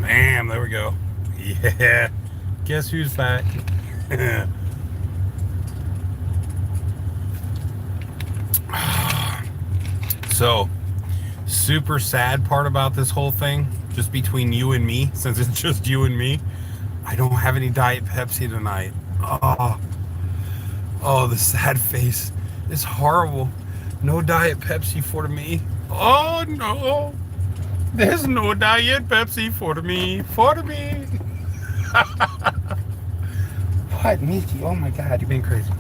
Bam, there we go. Yeah. Guess who's back? So, super sad part about this whole thing, just between you and me, since it's just you and me, I don't have any Diet Pepsi tonight. Oh, oh, the sad face is horrible. No Diet Pepsi for me. Oh no, there's no Diet Pepsi for me. For me. What, Mickey? Oh my God, you're being crazy.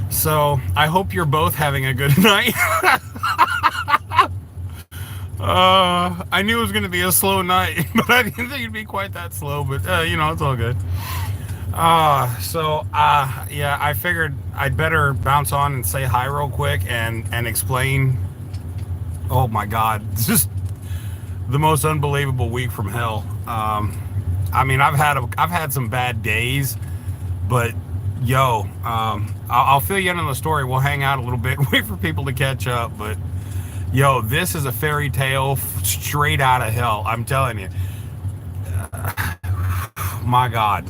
So I hope you're both having a good night. I knew it was going to be a slow night, but I didn't think it'd be quite that slow. But it's all good. Yeah, I figured I'd better bounce on and say hi real quick and explain. Oh my God, it's just the most unbelievable week from hell. I mean, I've had some bad days, but yo, I'll fill you in on the story. We'll hang out a little bit, wait for people to catch up. But yo, this is a fairy tale straight out of hell. I'm telling you. My God.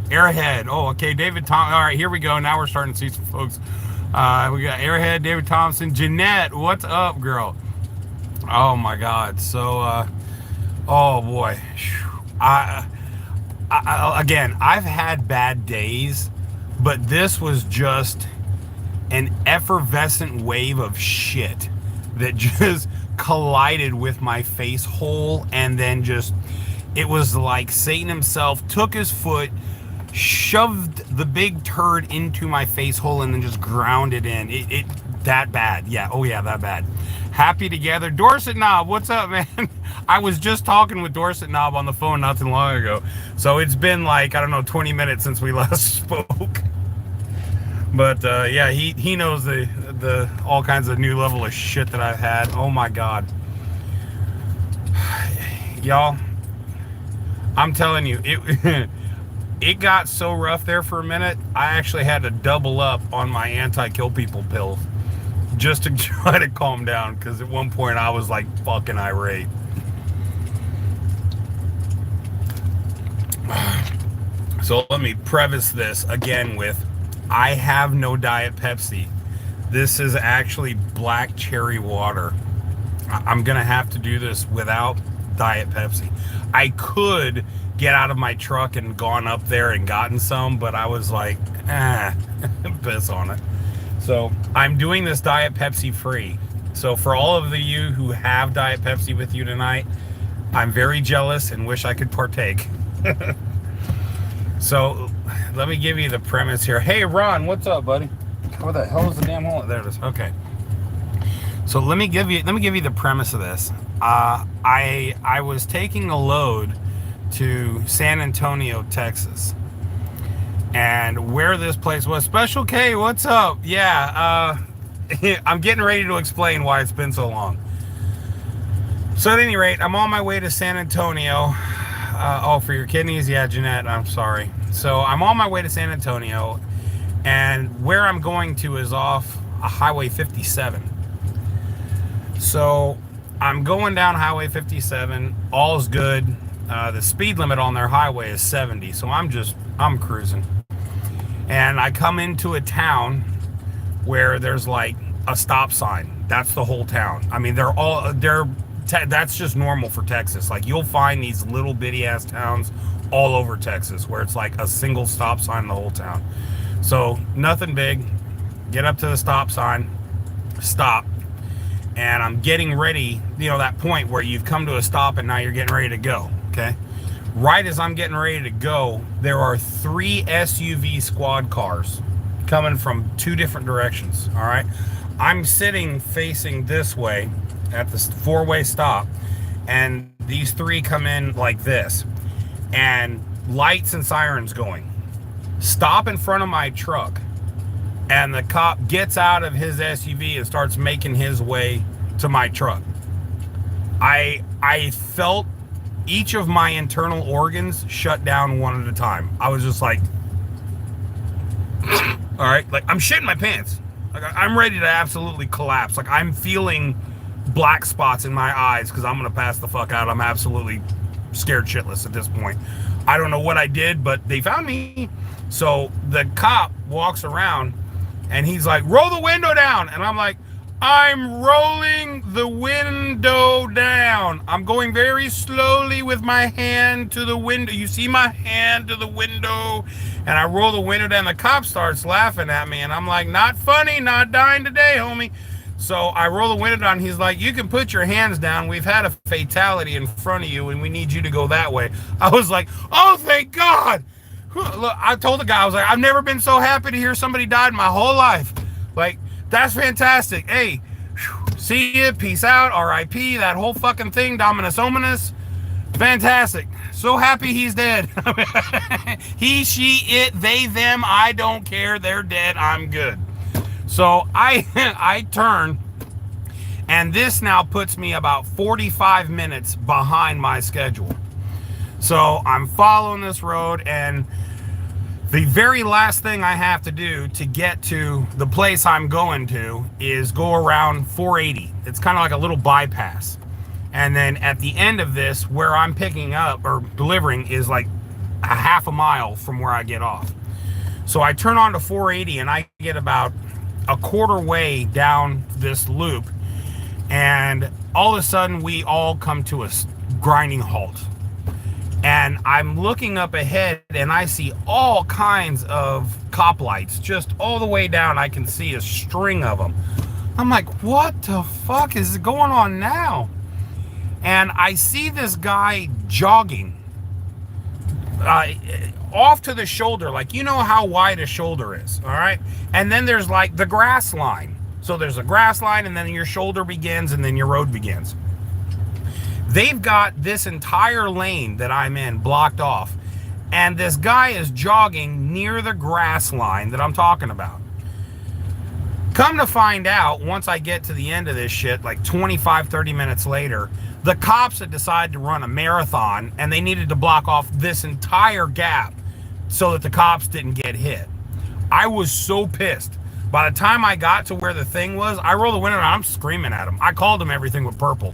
Airhead. Oh, okay. David Tom. All right, here we go. Now we're starting to see some folks. We got Airhead, David Thompson, Jeanette. What's up, girl? Oh my God. So, oh boy. Again, I've had bad days, but this was just an effervescent wave of shit that just collided with my face hole, and then just, it was like Satan himself took his foot, shoved the big turd into my face hole, and then just ground it in. It that bad. Yeah. Oh yeah, that bad. Happy together. Dorset Knob, what's up, man? I was just talking with Dorset Knob on the phone not too long ago. So it's been like, I don't know, 20 minutes since we last spoke. But yeah, he knows the all kinds of new level of shit that I've had. Oh my God. Y'all, I'm telling you, it got so rough there for a minute, I actually had to double up on my anti-kill people pills just to try to calm down, because at one point I was like fucking irate. So let me preface this again with, I have no Diet Pepsi. This is actually black cherry water. I'm gonna have to do this without Diet Pepsi. I could get out of my truck and gone up there and gotten some, but I was like, piss on it. So I'm doing this Diet Pepsi free. So for all of you who have Diet Pepsi with you tonight, I'm very jealous and wish I could partake. So let me give you the premise here. Hey Ron, what's up, buddy? Where the hell is the damn hole? There it is. Okay. So let me give you the premise of this. I was taking a load to San Antonio, Texas. And where this place was, Special K, what's up? Yeah, I'm getting ready to explain why it's been so long. So at any rate, I'm on my way to San Antonio. Oh, for your kidneys? Yeah, Jeanette, I'm sorry. So I'm on my way to San Antonio, and where I'm going to is off Highway 57. So I'm going down Highway 57, all's good. The speed limit on their highway is 70, so I'm cruising. And I come into a town where there's like a stop sign. That's the whole town. I mean, that's just normal for Texas. Like, you'll find these little bitty ass towns all over Texas where it's like a single stop sign in the whole town. So nothing big. Get up to the stop sign, stop, and I'm getting ready, that point where you've come to a stop and now you're getting ready to go. Okay. Right as I'm getting ready to go, there are 3 SUV squad cars coming from 2 different directions. All right. I'm sitting facing this way at this 4-way stop, and these 3 come in like this, and lights and sirens going. Stop in front of my truck, and the cop gets out of his SUV and starts making his way to my truck. I felt each of my internal organs shut down one at a time. I was just like, all right, like I'm shitting my pants. Like I'm ready to absolutely collapse. Like I'm feeling black spots in my eyes because I'm gonna pass the fuck out. I'm absolutely scared shitless at this point. I don't know what I did, but they found me. So the cop walks around and he's like, roll the window down. And I'm like, I'm rolling the window down. I'm going very slowly with my hand to the window. You see my hand to the window? And I roll the window down. The cop starts laughing at me. And I'm like, not funny, not dying today, homie. So I roll the window down. He's like, you can put your hands down. We've had a fatality in front of you, and we need you to go that way. I was like, oh, thank God. Look, I told the guy, I was like, I've never been so happy to hear somebody died in my whole life. Like, that's fantastic. Hey, see ya, peace out, R.I.P., that whole fucking thing, Dominus Ominous. Fantastic. So happy he's dead. He, she, it, they, them, I don't care. They're dead. I'm good. So I turn, and this now puts me about 45 minutes behind my schedule. So I'm following this road, and the very last thing I have to do to get to the place I'm going to is go around 480. It's kind of like a little bypass. And then at the end of this, where I'm picking up or delivering is like a half a mile from where I get off. So I turn on to 480, and I get about a quarter way down this loop, and all of a sudden we all come to a grinding halt. And I'm looking up ahead, and I see all kinds of cop lights just all the way down. I can see a string of them. I'm like, what the fuck is going on now? And I see this guy jogging off to the shoulder, like, you know how wide a shoulder is, all right? And then there's like the grass line. So there's a grass line, and then your shoulder begins, and then your road begins. They've got this entire lane that I'm in blocked off, and this guy is jogging near the grass line that I'm talking about. Come to find out, once I get to the end of this shit, like 25-30 minutes later, the cops had decided to run a marathon, and they needed to block off this entire gap so that the cops didn't get hit. I was so pissed. By the time I got to where the thing was, I rolled the window and I'm screaming at him. I called him everything with purple.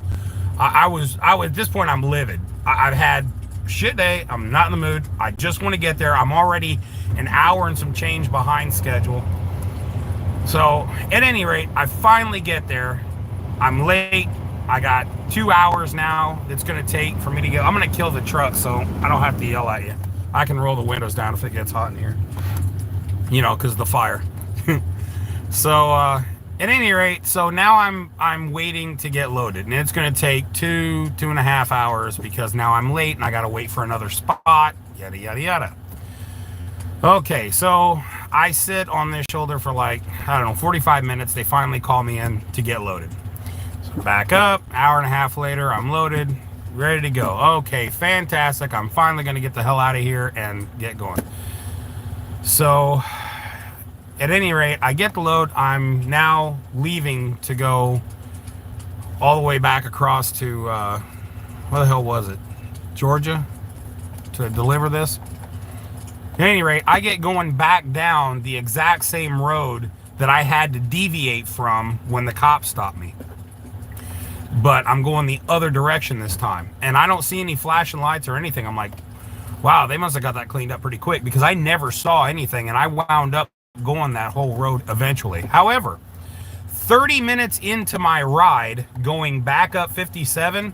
I was at this point, I'm livid. I've had shit day. I'm not in the mood. I just want to get there. I'm already an hour and some change behind schedule. So at any rate, I finally get there. I'm late. I got 2 hours now it's going to take for me to get. I'm going to kill the truck so I don't have to yell at you. I can roll the windows down if it gets hot in here. You know, because of the fire. So at any rate, so now I'm waiting to get loaded, and it's going to take 2.5 hours because now I'm late and I got to wait for another spot. Yada yada yada. Okay, so I sit on this shoulder for like, I don't know, 45 minutes. They finally call me in to get loaded. So back up, hour and a half later, I'm loaded, ready to go. Okay, fantastic. I'm finally going to get the hell out of here and get going. So at any rate, I get the load. I'm now leaving to go all the way back across to, where the hell was it? Georgia? To deliver this. At any rate, I get going back down the exact same road that I had to deviate from when the cops stopped me. But I'm going the other direction this time. And I don't see any flashing lights or anything. I'm like, wow, they must have got that cleaned up pretty quick because I never saw anything, and I wound up going that whole road eventually. However, 30 minutes into my ride going back up 57,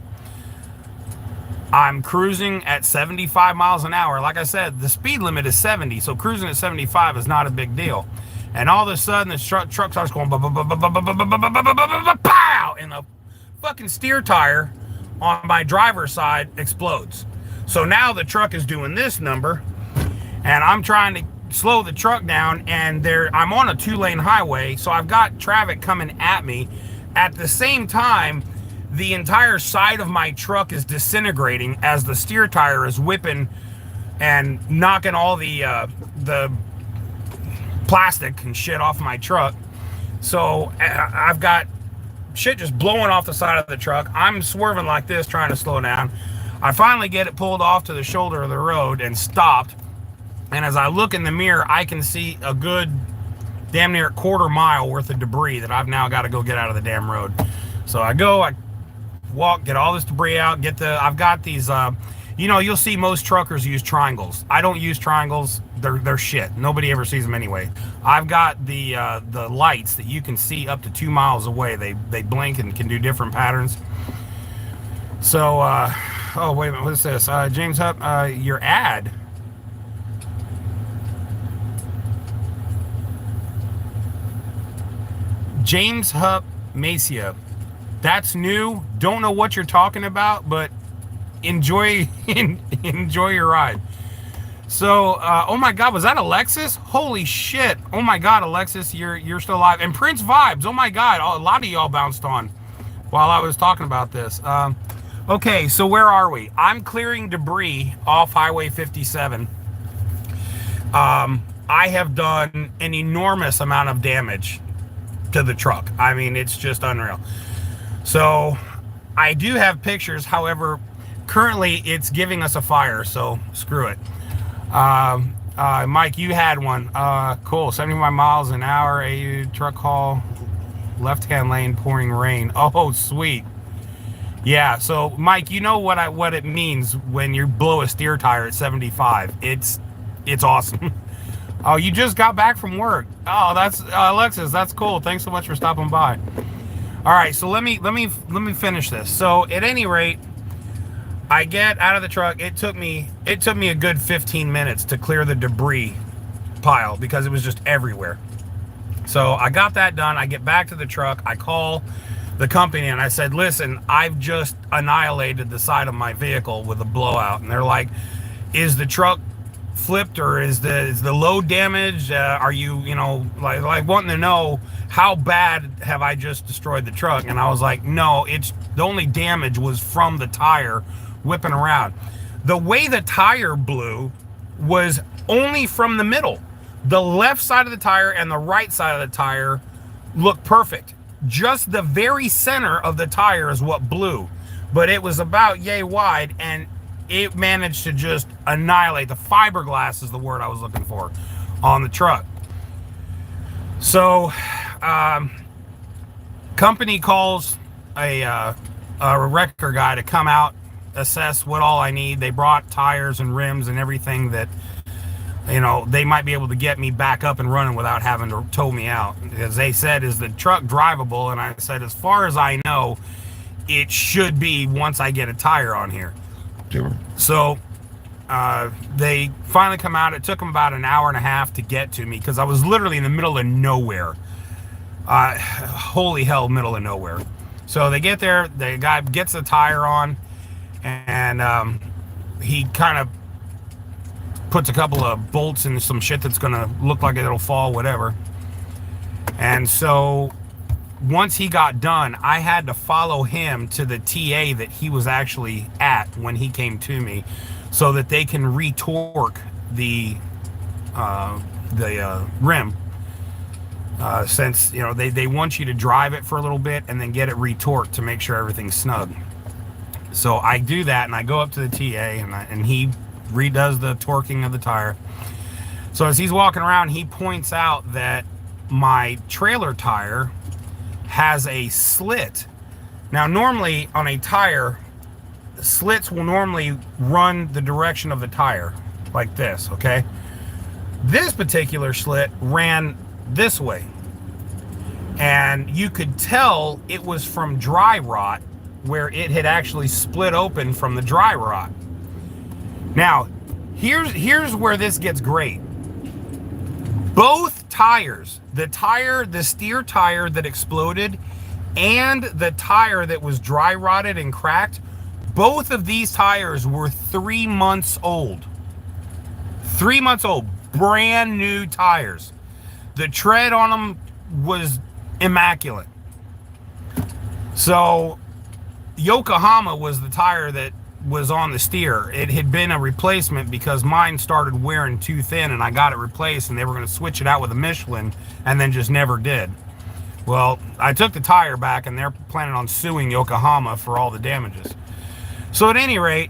I'm cruising at 75 miles an hour. Like I said, the speed limit is 70, so cruising at 75 is not a big deal. And all of a sudden, the truck starts going pow, and the fucking steer tire on my driver's side explodes. So now the truck is doing this number, and I'm trying to slow the truck down, and I'm on a 2-lane highway, so I've got traffic coming at me. At the same time, the entire side of my truck is disintegrating as the steer tire is whipping and knocking all the plastic and shit off my truck. So I've got shit just blowing off the side of the truck. I'm swerving like this, trying to slow down. I finally get it pulled off to the shoulder of the road and stopped. And as I look in the mirror, I can see a good damn near quarter mile worth of debris that I've now got to go get out of the damn road. So I go, I walk, get all this debris out, I've got these, you'll see most truckers use triangles. I don't use triangles. They're shit. Nobody ever sees them anyway. I've got the lights that you can see up to 2 miles away. They blink and can do different patterns. So, oh, wait a minute. What's this? James Hupp, your ad. James Hupp Macia. That's new. Don't know what you're talking about, but enjoy your ride. So, oh my God, was that Alexis? Holy shit! Oh my God, Alexis, you're still alive. And Prince Vibes. Oh my God, a lot of y'all bounced on while I was talking about this. Okay, so where are we? I'm clearing debris off Highway 57. I have done an enormous amount of damage to the truck. I mean, it's just unreal. So I do have pictures. However, currently it's giving us a fire, so screw it. Mike, you had one. Cool. 75 miles an hour, AU truck haul, left-hand lane, pouring rain. Oh, sweet. Yeah. So Mike, you know what it means when you blow a steer tire at 75. It's awesome. Oh, you just got back from work. Oh, that's Alexis. That's cool. Thanks so much for stopping by. All right, so let me finish this. So at any rate, I get out of the truck. It took me a good 15 minutes to clear the debris pile because it was just everywhere. So I got that done. I get back to the truck. I call the company and I said, listen, I've just annihilated the side of my vehicle with a blowout. And they're like, is the truck flipped or is the load damaged? Are you like wanting to know how bad have I just destroyed the truck? And I was like, no, it's the only damage was from the tire whipping around. The way the tire blew was only from the middle. The left side of the tire and the right side of the tire looked perfect. Just the very center of the tire is what blew, but it was about yay wide, and it managed to just annihilate. The fiberglass is the word I was looking for on the truck. So company calls a wrecker guy to come out, assess what all I need. They brought tires and rims and everything that they might be able to get me back up and running without having to tow me out. As they said, is the truck drivable? And I said, as far as I know, it should be once I get a tire on here. So they finally come out. It took them about an hour and a half to get to me because I was literally in the middle of nowhere. Holy hell, middle of nowhere. So they get there, the guy gets the tire on, and he kind of puts a couple of bolts and some shit that's gonna look like it'll fall, whatever. And so once he got done, I had to follow him to the TA that he was actually at when he came to me, so that they can retorque the rim. Since they want you to drive it for a little bit and then get it retorqued to make sure everything's snug. So I do that, and I go up to the TA, and he redoes the torquing of the tire. So as he's walking around, he points out that my trailer tire has a slit. Now, normally on a tire, the slits will normally run the direction of the tire like this, okay? This particular slit ran this way, and you could tell it was from dry rot, where it had actually split open from the dry rot. Now, here's where this gets great. Both tires, the steer tire that exploded and the tire that was dry rotted and cracked, both of these tires were 3 months old. 3 months old, brand new tires. The tread on them was immaculate. So Yokohama was the tire that was on the steer. It had been a replacement because mine started wearing too thin, and I got it replaced, and they were going to switch it out with a Michelin, and then just never did. Well, I took the tire back, and they're planning on suing Yokohama for all the damages. So at any rate,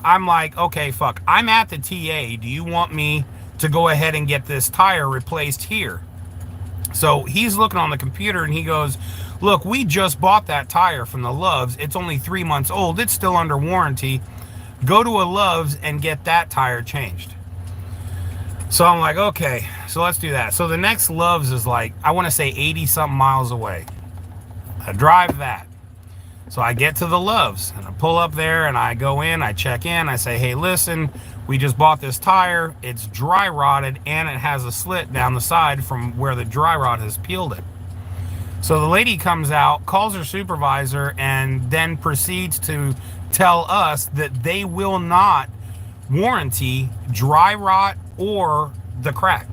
I'm like, okay, fuck, I'm at the TA. Do you want me to go ahead and get this tire replaced here? So he's looking on the computer and he goes, look, we just bought that tire from the Loves. It's only 3 months old. It's still under warranty. Go to a Loves and get that tire changed. So I'm like, okay, so let's do that. So the next Loves is like, I want to say 80 something miles away. I drive that. So I get to the Loves and I pull up there and I go in, I check in, I say, hey, listen, we just bought this tire. It's dry rotted and it has a slit down the side from where the dry rot has peeled it. So the lady comes out, calls her supervisor, and then proceeds to tell us that they will not warranty dry rot or the crack,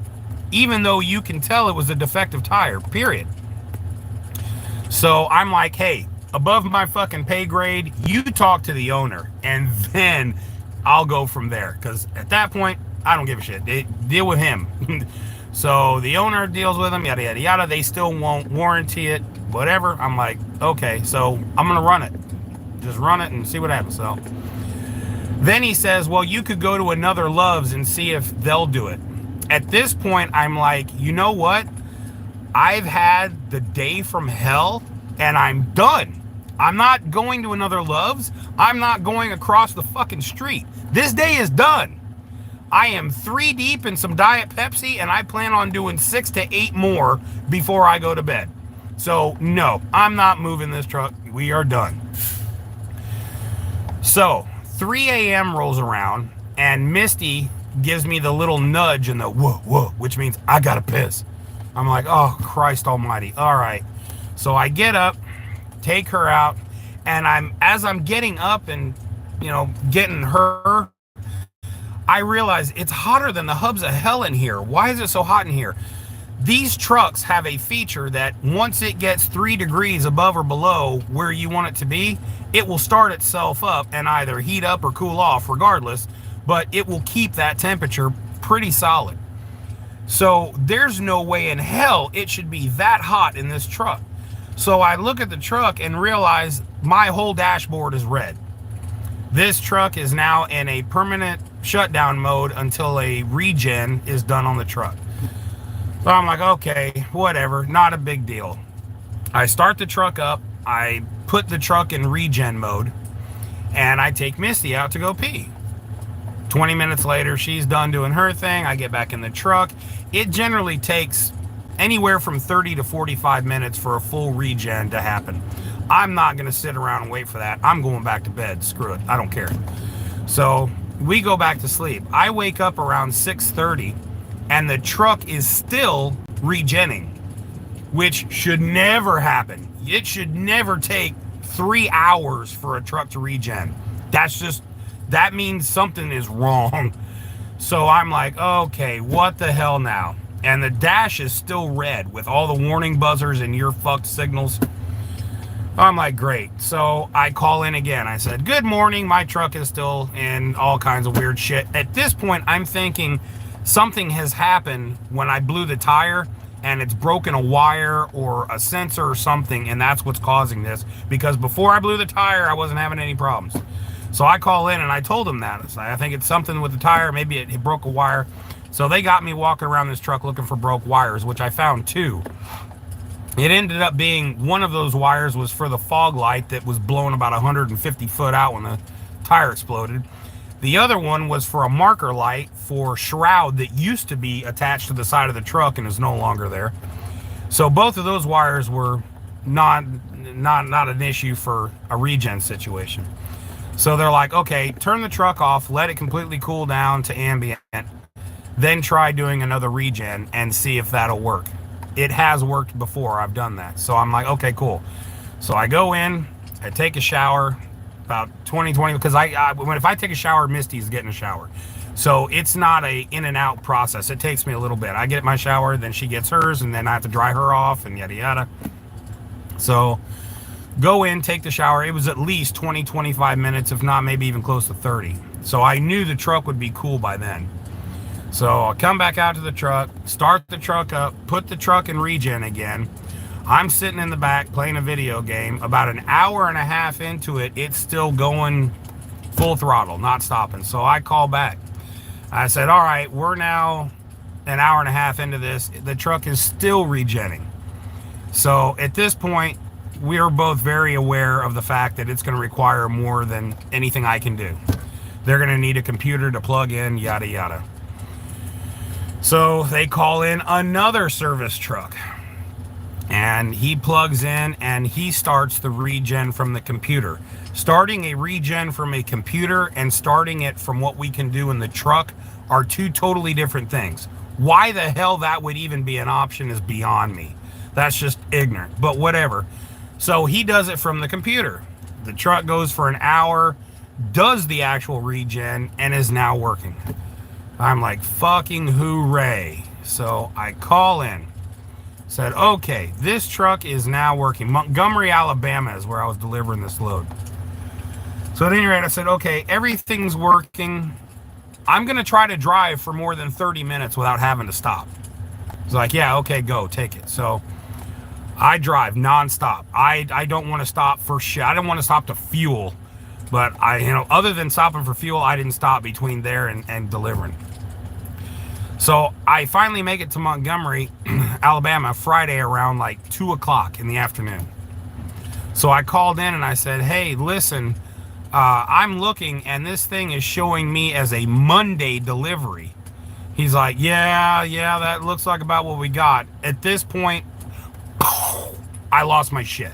even though you can tell it was a defective tire, period. So I'm like, hey, above my fucking pay grade, you talk to the owner, and then I'll go from there. Because at that point, I don't give a shit. They deal with him. So the owner deals with them, yada, yada, yada. They still won't warranty it, whatever. I'm like, okay, so I'm going to run it. Just run it and see what happens. So then he says, well, you could go to another Loves and see if they'll do it. At this point, I'm like, you know what? I've had the day from hell and I'm done. I'm not going to another Loves. I'm not going across the fucking street. This day is done. I am 3 deep in some Diet Pepsi and I plan on doing 6 to 8 more before I go to bed. So no, I'm not moving this truck. We are done. So 3 a.m. rolls around and Misty gives me the little nudge and the whoa, whoa, which means I gotta piss. I'm like, oh, Christ almighty. All right. So I get up, take her out, and as I'm getting up and, getting her, I realize it's hotter than the hubs of hell in here. Why is it so hot in here? These trucks have a feature that once it gets 3 degrees above or below where you want it to be, it will start itself up and either heat up or cool off regardless, but it will keep that temperature pretty solid. So there's no way in hell it should be that hot in this truck. So I look at the truck and realize my whole dashboard is red. This truck is now in a permanent shutdown mode until a regen is done on the truck. So I'm like, okay, whatever, not a big deal. I start the truck up, I put the truck in regen mode, and I take Misty out to go pee. 20 minutes later, she's done doing her thing. I get back in the truck. It generally takes anywhere from 30 to 45 minutes for a full regen to happen. I'm not going to sit around and wait for that. I'm going back to bed. Screw it. I don't care. So we go back to sleep. I wake up around 6:30 and the truck is still regenning, which should never happen. It should never take 3 hours for a truck to regen. That means something is wrong. So I'm like, okay, what the hell now? And the dash is still red with all the warning buzzers and your fucked signals. I'm like, great. So I call in again. I said, good morning. My truck is still in all kinds of weird shit. At this point, I'm thinking something has happened when I blew the tire and it's broken a wire or a sensor or something, and that's what's causing this. Because before I blew the tire, I wasn't having any problems. So I call in and I told them that. I think it's something with the tire. Maybe it broke a wire. So they got me walking around this truck looking for broke wires, which I found 2. It ended up being one of those wires was for the fog light that was blown about 150 foot out when the tire exploded. The other one was for a marker light for shroud that used to be attached to the side of the truck and is no longer there. So both of those wires were not an issue for a regen situation. So they're like, okay, turn the truck off, let it completely cool down to ambient, then try doing another regen and see if that'll work. It has worked before. I've done that. So I'm like, okay, cool. So I go in, I take a shower, about 20, because if I take a shower, Misty's getting a shower. So it's not a in and out process. It takes me a little bit. I get my shower, then she gets hers, and then I have to dry her off and yada yada. So go in, take the shower. It was at least 20, 25 minutes, if not maybe even close to 30. So I knew the truck would be cool by then. So I come back out to the truck, start the truck up, put the truck in regen again. I'm sitting in the back playing a video game. About an hour and a half into it, it's still going full throttle, not stopping. So I call back. I said, all right, we're now an hour and a half into this, the truck is still regenning. So at this point, we're both very aware of the fact that it's going to require more than anything I can do. They're going to need a computer to plug in, yada, yada. So they call in another service truck. And he plugs in and he starts the regen from the computer. Starting a regen from a computer and starting it from what we can do in the truck are two totally different things. Why the hell that would even be an option is beyond me. That's just ignorant, but whatever. So he does it from the computer. The truck goes for an hour, does the actual regen, and is now working. I'm like, fucking hooray. So I call in. Said, okay, this truck is now working. Montgomery, Alabama is where I was delivering this load. So at any rate, I said, okay, everything's working. I'm going to try to drive for more than 30 minutes without having to stop. He's like, yeah, okay, go, take it. So I drive nonstop. I don't want to stop for shit. I don't want to stop to fuel. But other than stopping for fuel, I didn't stop between there and delivering. So I finally make it to Montgomery, Alabama, Friday around like 2 o'clock in the afternoon. So I called in and I said, hey, listen, I'm looking and this thing is showing me as a Monday delivery. He's like, yeah, that looks like about what we got. At this point, I lost my shit.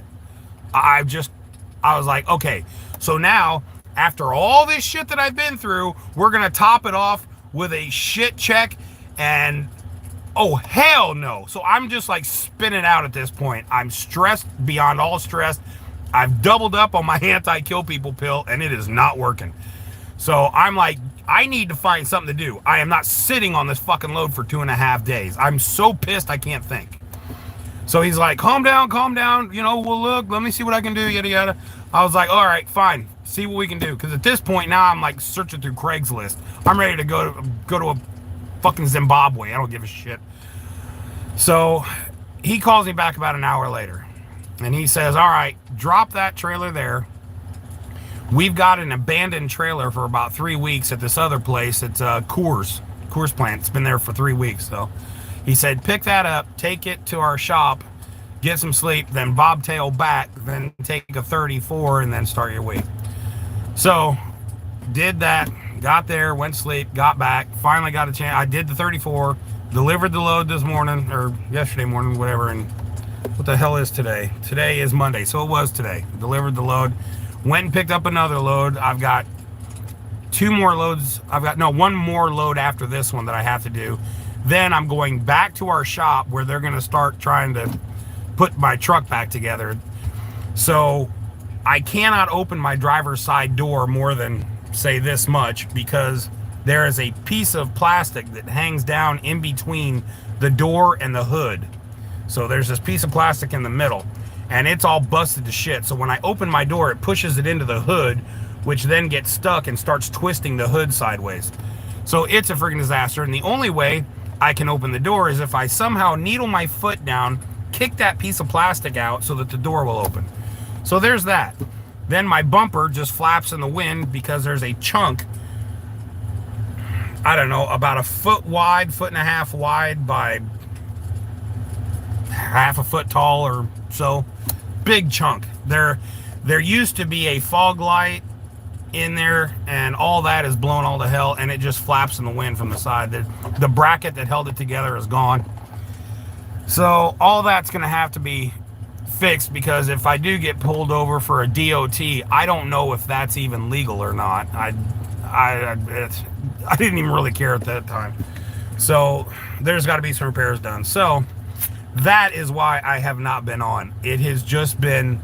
I was like, okay, so now after all this shit that I've been through, we're going to top it off with a shit check. And oh, hell no. So I'm just like spinning out at this point. I'm stressed beyond all stress. I've doubled up on my anti-kill people pill and it is not working. So I'm like, I need to find something to do. I am not sitting on this fucking load for 2.5 days. I'm so pissed I can't think. So he's like, calm down. We'll look, let me see what I can do, yada, yada. I was like, all right, fine. See what we can do. Because at this point now I'm like searching through Craigslist. I'm ready to go to a fucking Zimbabwe. I don't give a shit. So he calls me back about an hour later and he says, all right, drop that trailer there. We've got an abandoned trailer for about 3 weeks at this other place. It's a Coors plant. It's been there for 3 weeks. So he said, pick that up, take it to our shop, get some sleep, then bobtail back, then take a 34 and then start your week. So did that. Got there, went to sleep, got back, finally got a chance. I did the 34, delivered the load this morning, or yesterday morning, whatever, and what the hell is today? Today is Monday, so it was today. Delivered the load, went and picked up another load. I've got 2 more loads. One more load after this one that I have to do. Then I'm going back to our shop where they're going to start trying to put my truck back together. So I cannot open my driver's side door more than say this much because there is a piece of plastic that hangs down in between the door and the hood. So there's this piece of plastic in the middle and it's all busted to shit. So when I open my door, it pushes it into the hood, which then gets stuck and starts twisting the hood sideways. So it's a freaking disaster. And the only way I can open the door is if I somehow needle my foot down, kick that piece of plastic out so that the door will open. So there's that. Then my bumper just flaps in the wind because there's a chunk, I don't know, about 1 foot wide, 1.5 feet wide by 1/2 foot tall or so. Big chunk. There used to be a fog light in there and all that is blown all to hell and it just flaps in the wind from the side. The bracket that held it together is gone. So all that's going to have to be fixed because if I do get pulled over for a DOT, I don't know if that's even legal or not. I didn't even really care at that time. So there's got to be some repairs done. So that is why I have not been on. It has just been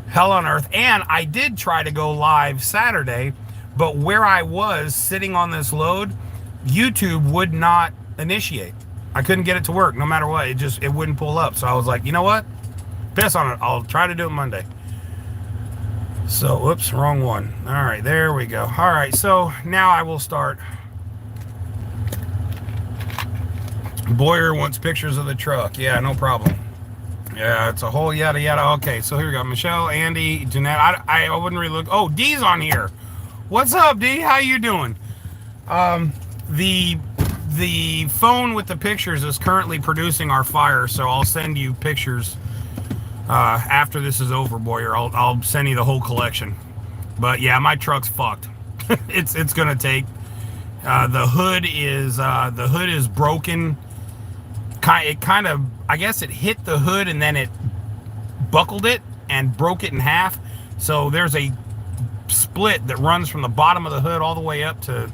hell on earth. And I did try to go live Saturday, but where I was sitting on this load, YouTube would not initiate. I couldn't get it to work no matter what. It wouldn't pull up. So I was like, you know what? Piss on it. I'll try to do it Monday. So, whoops, wrong one. All right, there we go. All right, so now I will start. Boyer wants pictures of the truck. Yeah, no problem. Yeah, it's a whole yada yada. Okay, so here we go. Michelle, Andy, Jeanette. I wouldn't really look. Oh, D's on here. What's up, D? How you doing? The the phone with the pictures is currently producing our fire, so I'll send you pictures after this is over, Boyer. I'll send you the whole collection. But yeah, my truck's fucked. It's gonna take. The hood is broken. It kind of, I guess it hit the hood and then it buckled it and broke it in half. So there's a split that runs from the bottom of the hood all the way up to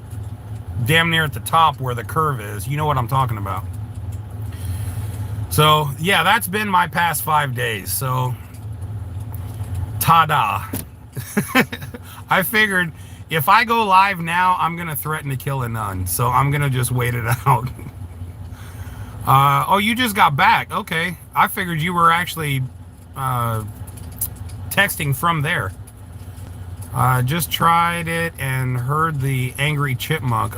damn near at the top where the curve is. You know what I'm talking about. So yeah, that's been my past 5 days. So ta-da. I figured if I go live now, I'm gonna threaten to kill a nun. So I'm gonna just wait it out. Oh, you just got back. Okay, I figured you were actually texting from there. Just tried it and heard the angry chipmunk.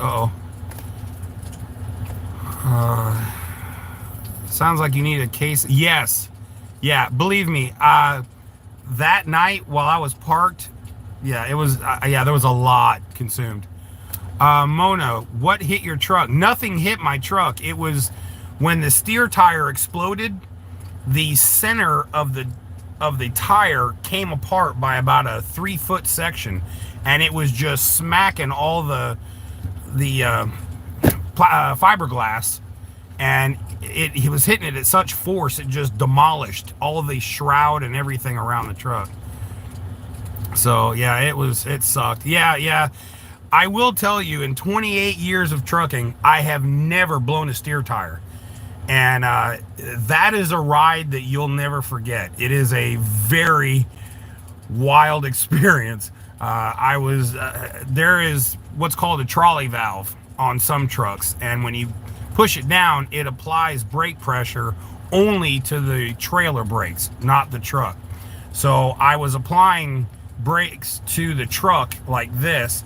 Sounds like you need a case. Yes. Yeah, believe me. That night while I was parked, yeah, it was, yeah, there was a lot consumed. Mona, what hit your truck? Nothing hit my truck. It was when the steer tire exploded, the center of the tire came apart by about a 3-foot section, and it was just smacking all the fiberglass, and he was hitting it at such force it just demolished all of the shroud and everything around the truck. So yeah, it sucked. Yeah. I will tell you, in 28 years of trucking, I have never blown a steer tire. And that is a ride that you'll never forget. It is a very wild experience. There is what's called a trolley valve on some trucks, and when you push it down, it applies brake pressure only to the trailer brakes, not the truck. So I was applying brakes to the truck like this,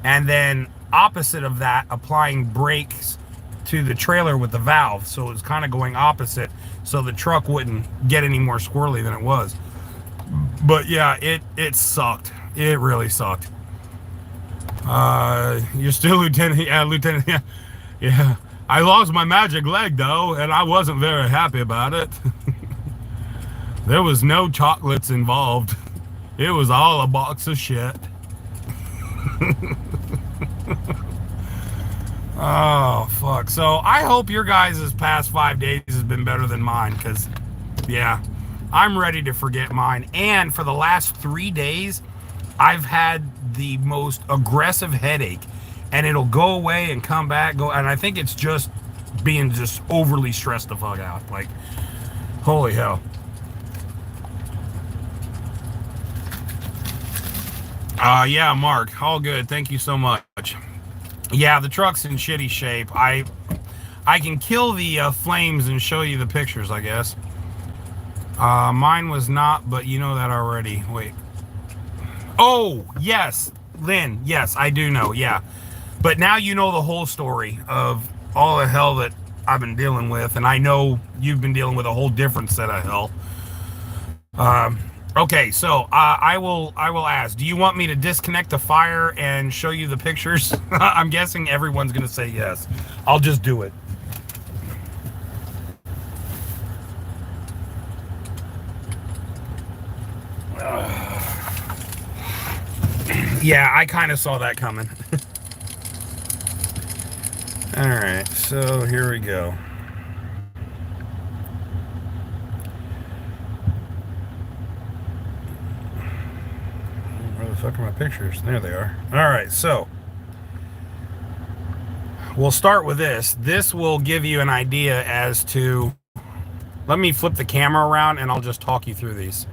and then opposite of that, applying brakes to the trailer with the valve. So it was kind of going opposite, so the truck wouldn't get any more squirrely than it was. But yeah, it sucked. It really sucked. You're still Lieutenant? Yeah, Lieutenant. Yeah. I lost my magic leg though, and I wasn't very happy about it. There was no chocolates involved. It was all a box of shit. Oh, fuck. So I hope your guys' past 5 days has been better than mine, because, yeah, I'm ready to forget mine. And for the last 3 days, I've had the most aggressive headache, and it'll go away and come back, and I think it's just being just overly stressed the fuck out. Like, holy hell. Yeah, Mark, all good. Thank you so much. Yeah, the truck's in shitty shape. I can kill the flames and show you the pictures, I guess. Mine was not, but you know that already. Wait. Oh, yes, Lynn. Yes, I do know. Yeah. But now you know the whole story of all the hell that I've been dealing with, and I know you've been dealing with a whole different set of hell. Okay, so I will ask, do you want me to disconnect the fire and show you the pictures? I'm guessing everyone's gonna say yes. I'll just do it. Yeah, I kind of saw that coming. All right, so here we go. Where the fuck are my pictures? There they are. All right, so we'll start with this. This will give you an idea as to, let me flip the camera around and I'll just talk you through these.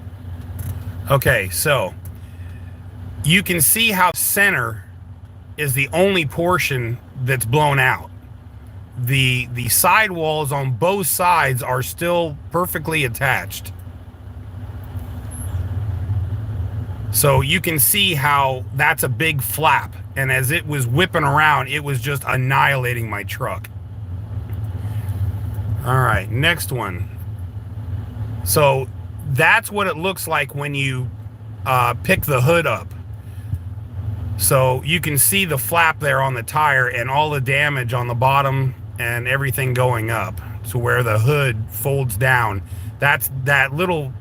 Okay, so you can see how center is the only portion that's blown out. The side walls on both sides are still perfectly attached. So you can see how that's a big flap, and as it was whipping around, it was just annihilating my truck. All right, next one. So that's what it looks like when you pick the hood up. So you can see the flap there on the tire and all the damage on the bottom and everything going up to where the hood folds down. That little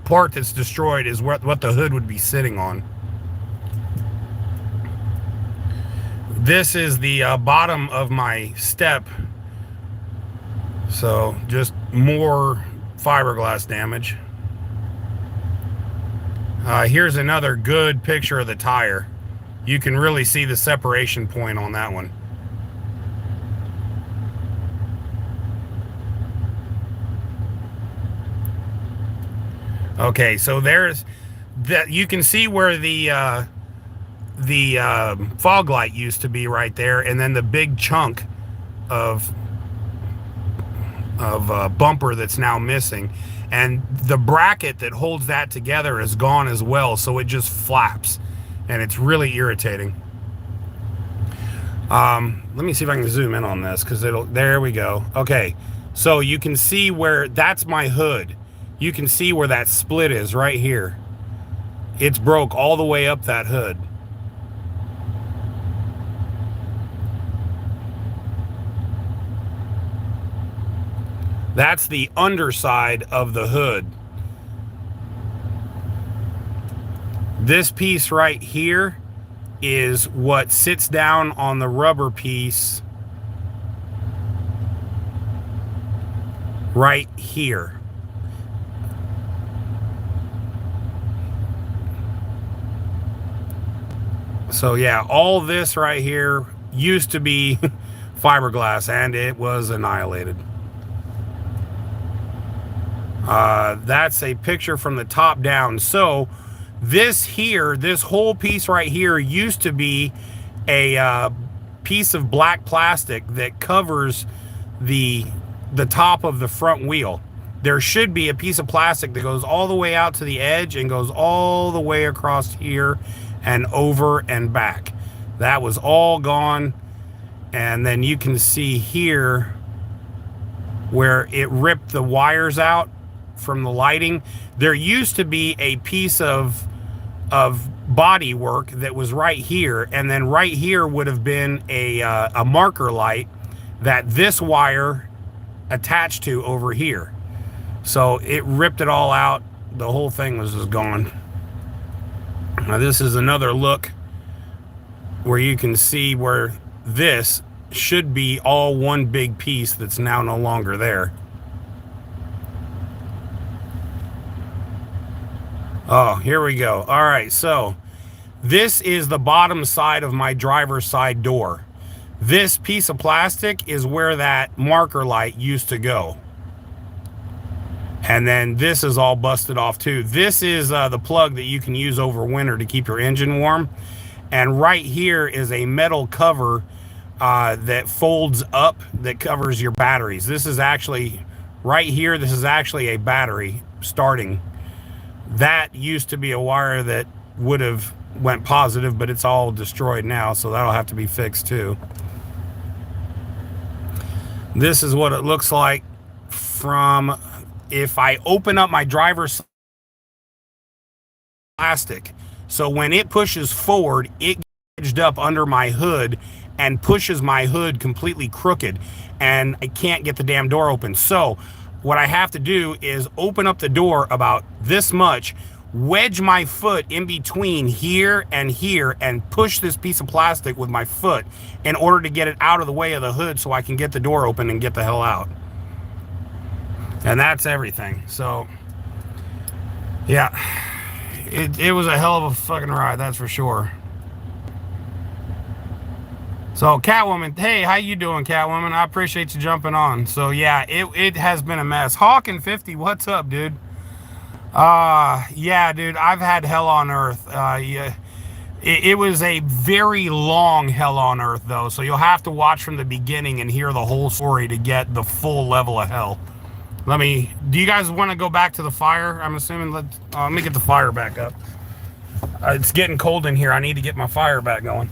part that's destroyed is what the hood would be sitting on. This is the bottom of my step. So just more fiberglass damage. Here's another good picture of the tire. You can really see the separation point on that one. Okay, so there's that. You can see where the fog light used to be right there, and then the big chunk of bumper that's now missing, and the bracket that holds that together is gone as well, so it just flaps, and it's really irritating. Let me see if I can zoom in on this, because there we go. Okay, so you can see where that's my hood. You can see where that split is right here. It's broke all the way up that hood. That's the underside of the hood. This piece right here is what sits down on the rubber piece right here. So yeah, all this right here used to be fiberglass, and it was annihilated. That's a picture from the top down. So this here, this whole piece right here used to be a piece of black plastic that covers the top of the front wheel. There should be a piece of plastic that goes all the way out to the edge and goes all the way across here and over and back. That was all gone. And then you can see here where it ripped the wires out from the lighting. There used to be a piece of body work that was right here, and then right here would have been a marker light that this wire attached to over here. So it ripped it all out. The whole thing was just gone. Now this is another look where you can see where this should be all one big piece that's now no longer there. Oh, here we go. All right, so this is the bottom side of my driver's side door. This piece of plastic is where that marker light used to go. And then this is all busted off too. This is the plug that you can use over winter to keep your engine warm. And right here is a metal cover that folds up that covers your batteries. This is actually, right here, this is actually a battery starting. That used to be a wire that would have went positive, but it's all destroyed now, so that'll have to be fixed too. This is what it looks like from, if I open up my driver's plastic. So when it pushes forward, it gets edged up under my hood and pushes my hood completely crooked, and I can't get the damn door open. So what I have to do is open up the door about this much, wedge my foot in between here, and push this piece of plastic with my foot in order to get it out of the way of the hood so I can get the door open and get the hell out. And that's everything. So yeah, it was a hell of a fucking ride, that's for sure. So Catwoman, hey, how you doing, Catwoman? I appreciate you jumping on. So yeah, it has been a mess. Hawkin 50, what's up, dude? Yeah, dude, I've had hell on earth. Yeah, it was a very long hell on earth though, so you'll have to watch from the beginning and hear the whole story to get the full level of hell. Do you guys want to go back to the fire? I'm assuming, let me get the fire back up. It's getting cold in here. I need to get my fire back going.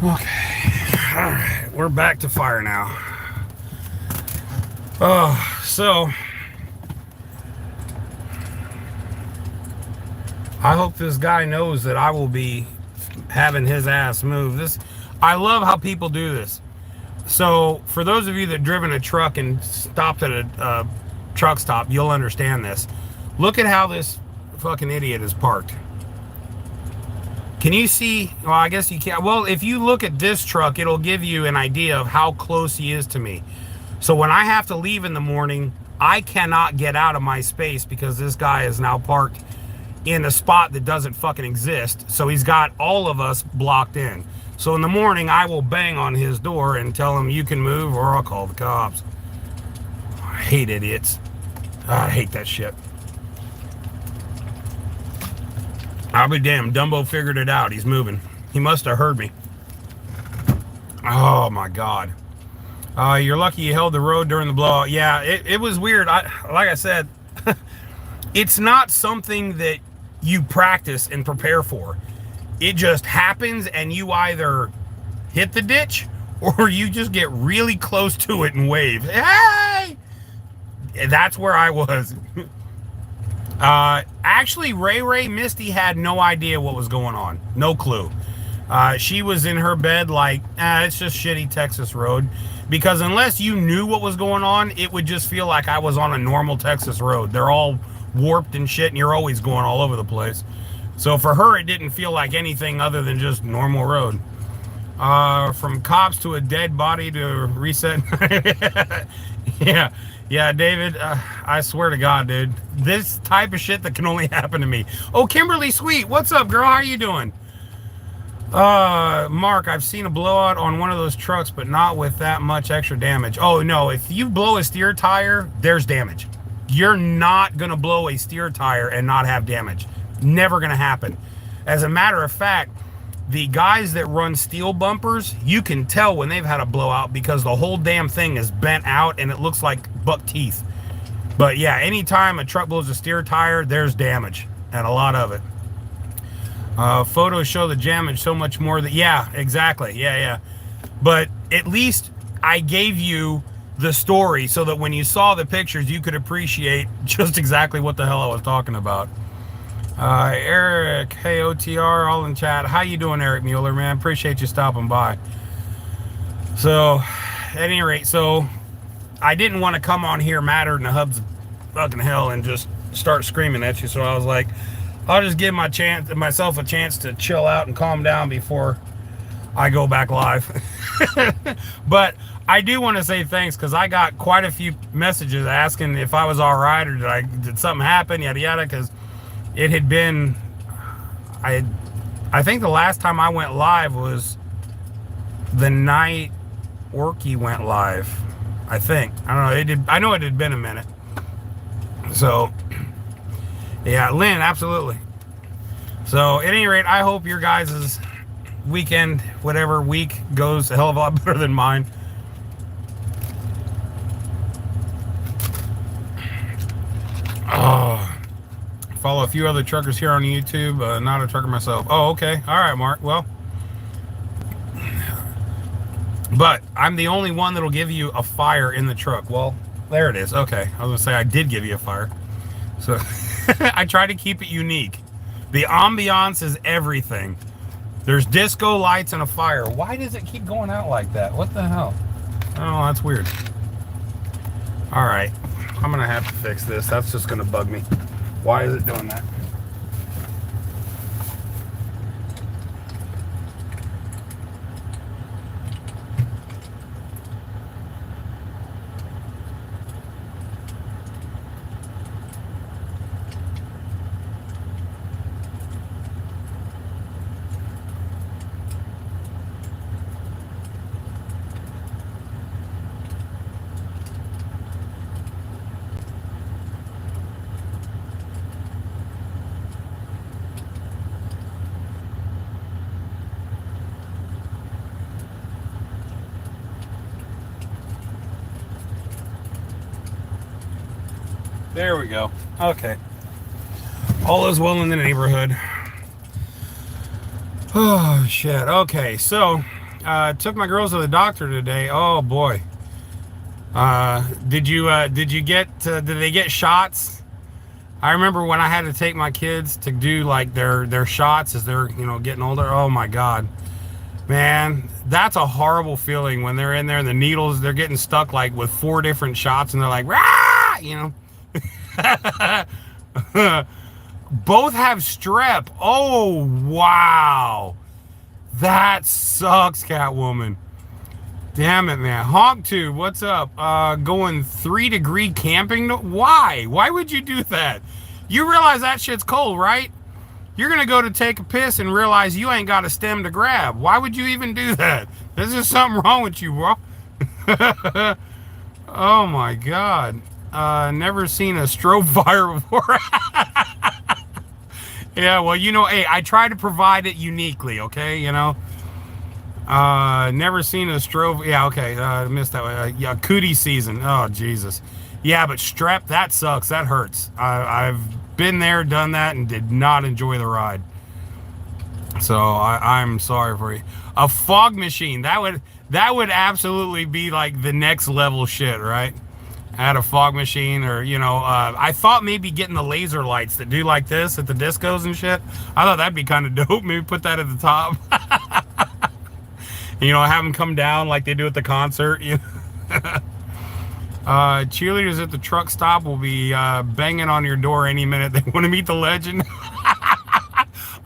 Okay. All right. We're back to fire now. Oh, so I hope this guy knows that I will be having his ass move. I love how people do this. So for those of you that driven a truck and stopped at a truck stop, you'll understand this. Look at how this fucking idiot is parked. Can you see? Well, I guess you can't. Well, if you look at this truck, it'll give you an idea of how close he is to me. So when I have to leave in the morning, I cannot get out of my space because this guy is now parked in a spot that doesn't fucking exist. So he's got all of us blocked in. So in the morning, I will bang on his door and tell him you can move or I'll call the cops. I hate idiots. I hate that shit. I'll be damned. Dumbo figured it out. He's moving. He must have heard me. Oh my God. You're lucky you held the road during the blowout. Yeah, it was weird. Like I said, it's not something that you practice and prepare for. It just happens and you either hit the ditch or you just get really close to it and wave. Hey! That's where I was. Actually, Ray Misty had no idea what was going on. No clue. She was in her bed like, it's just shitty Texas road. Because unless you knew what was going on, it would just feel like I was on a normal Texas road. They're all warped and shit, and you're always going all over the place. So for her, it didn't feel like anything other than just normal road. From cops to a dead body to reset. Yeah, David, I swear to God, dude. This type of shit that can only happen to me. Oh, Kimberly Sweet, what's up, girl? How are you doing? Mark, I've seen a blowout on one of those trucks, but not with that much extra damage. Oh, no, if you blow a steer tire, there's damage. You're not going to blow a steer tire and not have damage. Never going to happen. As a matter of fact, the guys that run steel bumpers, you can tell when they've had a blowout because the whole damn thing is bent out and it looks like buck teeth. But yeah, anytime a truck blows a steer tire, there's damage, and a lot of it. Photos show the damage so much more that, yeah, exactly. Yeah. But at least I gave you the story so that when you saw the pictures, you could appreciate just exactly what the hell I was talking about. Eric, hey, OTR, all in chat. How you doing, Eric Mueller, man? Appreciate you stopping by. So, at any rate, so I didn't want to come on here madder than the hubs of fucking hell and just start screaming at you. So I was like, I'll just give myself a chance to chill out and calm down before I go back live. But I do want to say thanks because I got quite a few messages asking if I was all right or did something happen, yada yada. Because it had been, I think the last time I went live was the night Orky went live. I think. I don't know. I know it had been a minute. So, yeah, Lynn, absolutely. So, at any rate, I hope your guys' weekend, whatever week, goes a hell of a lot better than mine. Oh, follow a few other truckers here on YouTube. Not a trucker myself. Oh, okay. All right, Mark. Well, but I'm the only one that'll give you a fire in the truck. Well, there it is. Okay. I was going to say I did give you a fire. So I try to keep it unique. The ambiance is everything. There's disco lights and a fire. Why does it keep going out like that? What the hell? Oh, that's weird. All right. I'm going to have to fix this. That's just going to bug me. Why is it doing that? There we go. Okay. All is well in the neighborhood. Oh, shit. Okay, so Took my girls to the doctor today. Oh boy. Did they get shots? I remember when I had to take my kids to do like their shots as they're, getting older. Oh my God, man, that's a horrible feeling when they're in there and the needles, they're getting stuck like with 4 different shots and they're like, rah, Both have strep. Oh, wow. That sucks, Catwoman. Damn it, man. Honktube, what's up? Going 3-degree camping? Why? Why would you do that? You realize that shit's cold, right? You're going to go to take a piss and realize you ain't got a stem to grab. Why would you even do that? There's just something wrong with you, bro. Oh, my God. Never seen a strobe fire before. Yeah, well, hey, I try to provide it uniquely, okay, never seen a strobe. Yeah, okay, missed that one. Yeah, cootie season. Oh, Jesus. Yeah, but strep, that sucks. That hurts. I've been there, done that, and did not enjoy the ride. So I'm sorry for you. A fog machine, that would absolutely be like the next level shit, right? I had a fog machine, or I thought maybe getting the laser lights that do like this at the discos and shit. I thought that'd be kind of dope. Maybe put that at the top. Have them come down like they do at the concert. Cheerleaders at the truck stop will be banging on your door any minute. They want to meet the legend.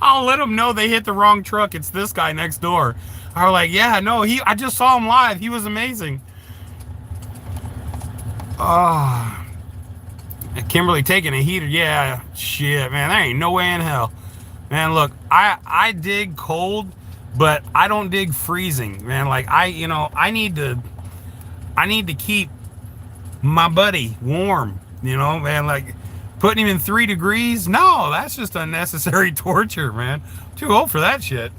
I'll let them know they hit the wrong truck. It's this guy next door. I was like, yeah, no, I just saw him live. He was amazing. Kimberly taking a heater. Yeah, shit, man, there ain't no way in hell. Man, look, I dig cold, but I don't dig freezing, man. Like I need to keep my buddy warm, man. Like putting him in 3 degrees. No, that's just unnecessary torture, man. Too old for that shit.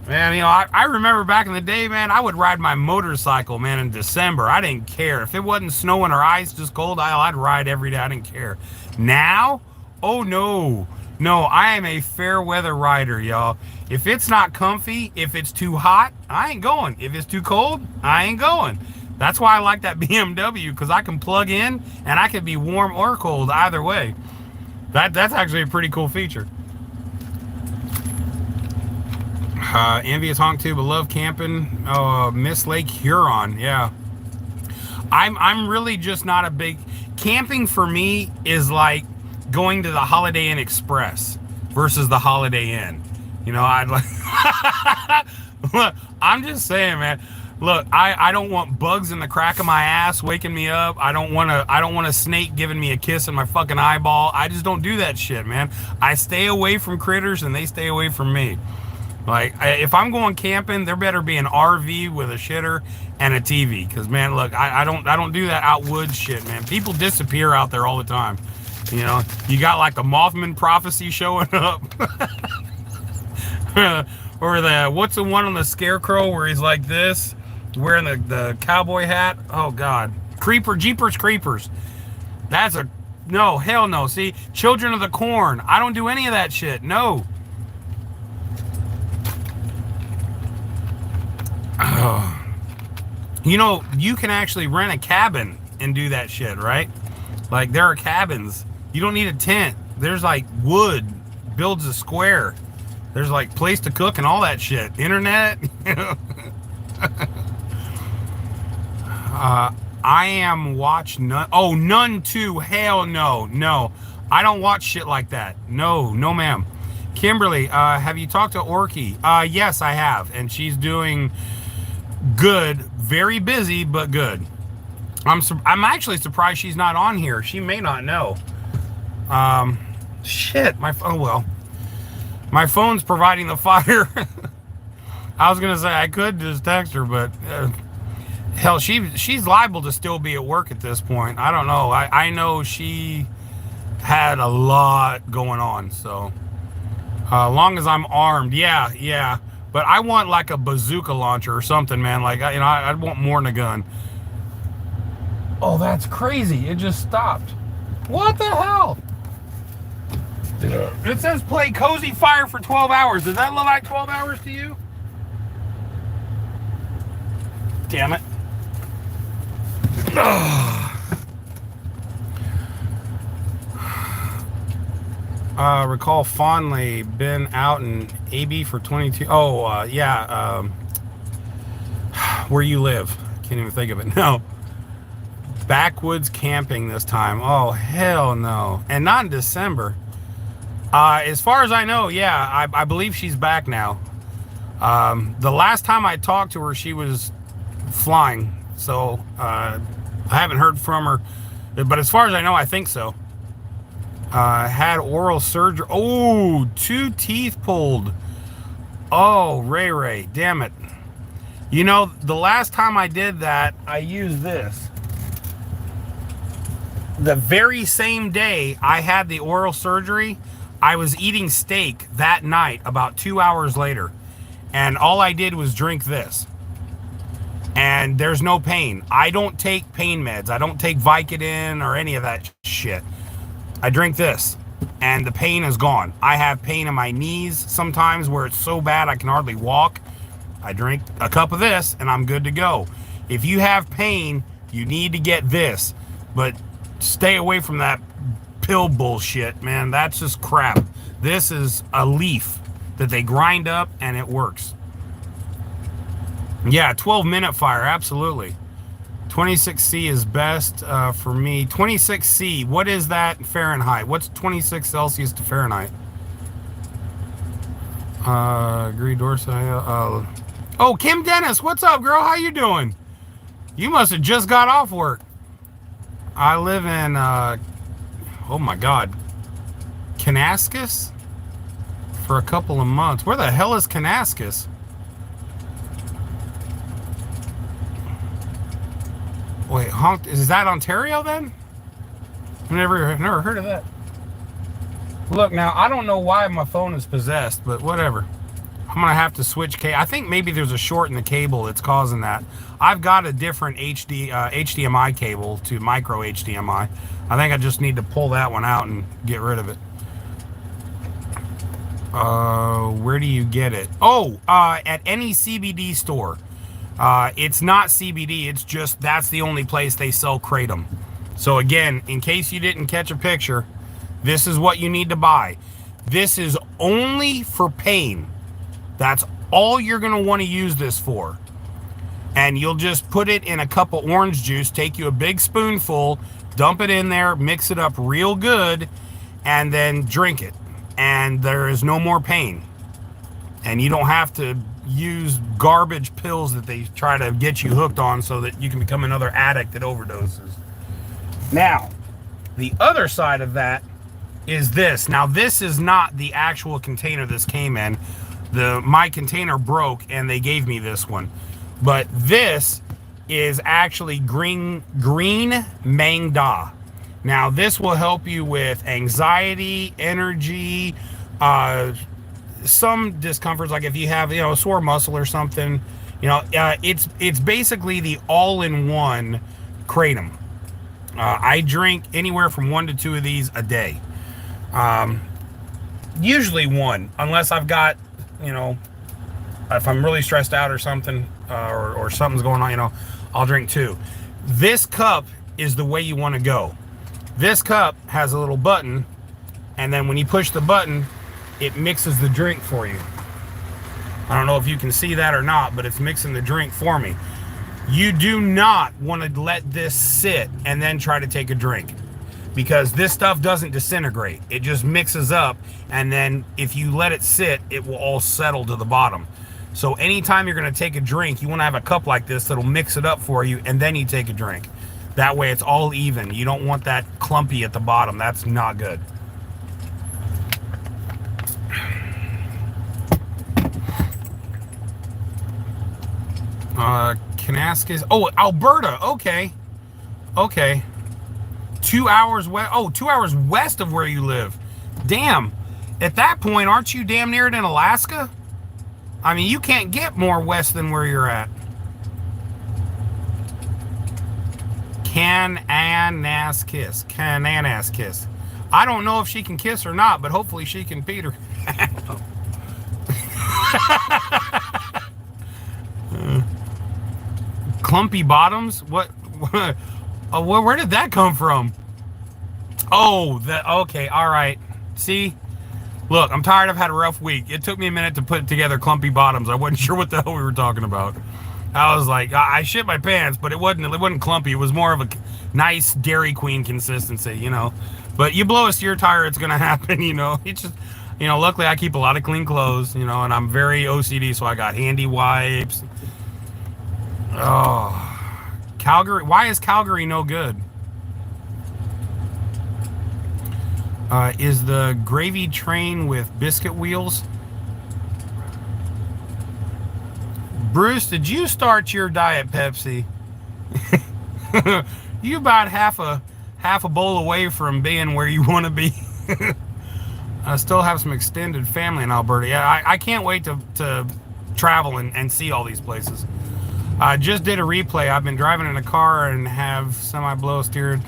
Man, I remember back in the day, man, I would ride my motorcycle, man, in December. I didn't care. If it wasn't snowing or ice, just cold, I'd ride every day. I didn't care. Now, oh, no. No, I am a fair weather rider, y'all. If it's not comfy, if it's too hot, I ain't going. If it's too cold, I ain't going. That's why I like that BMW, because I can plug in, and I can be warm or cold either way. That's actually a pretty cool feature. Envious Honk Tube, I love camping. Miss Lake Huron, yeah. I'm really just not a big camping. For me is like going to the Holiday Inn Express versus the Holiday Inn. I'd like. Look, I'm just saying, man. Look, I don't want bugs in the crack of my ass waking me up. I don't want a snake giving me a kiss in my fucking eyeball. I just don't do that shit, man. I stay away from critters and they stay away from me. Like, if I'm going camping, there better be an RV with a shitter and a TV. Because, man, look, I don't do that out woods shit, man. People disappear out there all the time. You got like the Mothman prophecy showing up. Or what's the one on the Scarecrow where he's like this, wearing the cowboy hat? Oh, God. Jeepers Creepers. No, hell no. See, Children of the Corn. I don't do any of that shit. No. You can actually rent a cabin and do that shit, right? Like, there are cabins. You don't need a tent. There's like wood builds a square. There's like place to cook and all that shit. Internet. I am watch none. Oh, none too. Hell no. I don't watch shit like that. No, ma'am. Kimberly, have you talked to Orky? Yes, I have, and she's doing good. Very busy, but good. I'm actually surprised she's not on here. She may not know. Shit, my phone. Well, my phone's providing the fire. I was gonna say I could just text her, but hell, she's liable to still be at work at this point. I don't know. I know she had a lot going on, so long as I'm armed, yeah. But I want like a bazooka launcher or something, man. Like, I'd want more than a gun. Oh, that's crazy. It just stopped. What the hell? It says play Cozy Fire for 12 hours. Does that look like 12 hours to you? Damn it. Recall fondly been out in AB for 22. Oh, yeah. Where you live. Can't even think of it. No. Backwoods camping this time. Oh, hell no. And not in December. As far as I know, yeah, I believe she's back now. The last time I talked to her, she was flying. So, I haven't heard from her. But as far as I know, I think so. Had oral surgery. Oh, 2 teeth pulled. Oh, Ray, damn it. You know, the last time I did that, I used this. The very same day I had the oral surgery, I was eating steak that night about 2 hours later. And all I did was drink this. And there's no pain. I don't take pain meds. I don't take Vicodin or any of that shit. I drink this and the pain is gone. I have pain in my knees sometimes where it's so bad I can hardly walk. I drink a cup of this and I'm good to go. If you have pain, you need to get this. But stay away from that pill bullshit, man. That's just crap. This is a leaf that they grind up and it works. Yeah, 12-minute fire, absolutely. 26C is best for me. 26C, what is that Fahrenheit? What's 26 Celsius to Fahrenheit? Agree, Dorsey. Oh, Kim Dennis, what's up, girl? How you doing? You must have just got off work. I live in, oh my God, Kanaskas for a couple of months. Where the hell is Kanaskas? Wait, is that Ontario then? I've never heard of that. Look, now, I don't know why my phone is possessed, but whatever. I'm going to have to switch cable. I think maybe there's a short in the cable that's causing that. I've got a different HDMI cable to micro HDMI. I think I just need to pull that one out and get rid of it. Where do you get it? Oh, at any CBD store. It's not CBD, it's just that's the only place they sell Kratom. So again, in case you didn't catch a picture, this is what you need to buy. This is only for pain. That's all you're going to want to use this for. And you'll just put it in a cup of orange juice, take you a big spoonful, dump it in there, mix it up real good, and then drink it. And there is no more pain. And you don't have to use garbage pills that they try to get you hooked on so that you can become another addict that overdoses. Now, the other side of that is this. Now, this is not the actual container this came in. My container broke and they gave me this one. But this is actually green Mang Da. Now, this will help you with anxiety, energy, some discomforts, like if you have, a sore muscle or something, it's basically the all-in-one Kratom. I drink anywhere from 1 to 2 of these a day. Usually 1, unless I've got, if I'm really stressed out or something, or something's going on, I'll drink 2. This cup is the way you want to go. This cup has a little button, and then when you push the button, it mixes the drink for you. I don't know if you can see that or not, but it's mixing the drink for me. You do not want to let this sit and then try to take a drink, because this stuff doesn't disintegrate. It just mixes up, and then if you let it sit, it will all settle to the bottom. So anytime you're going to take a drink, you want to have a cup like this that'll mix it up for you, and then you take a drink. That way it's all even. You don't want that clumpy at the bottom. That's not good. Kanaskas. Oh, Alberta. Okay. 2 hours west. Oh, 2 hours west of where you live. Damn. At that point, aren't you damn near it in Alaska? I mean, you can't get more west than where you're at. Kananaskis. I don't know if she can kiss or not, but hopefully she can Peter. clumpy bottoms? What? Where did that come from? Oh, okay, all right. See, look, I'm tired. I've had a rough week. It took me a minute to put together clumpy bottoms. I wasn't sure what the hell we were talking about. I was like, I shit my pants, but it wasn't clumpy. It was more of a nice Dairy Queen consistency, you know. But you blow a steer tire, it's gonna happen, you know. It's just, you know, luckily I keep a lot of clean clothes, you know, and I'm very OCD, so I got handy wipes. Oh, Calgary. Why is Calgary no good? Is the gravy train with biscuit wheels? Bruce, did you start your Diet Pepsi? You about half a bowl away from being where you want to be. I still have some extended family in Alberta. Yeah, I can't wait to travel and see all these places. I just did a replay. I've been driving in a car and have semi-blow steered.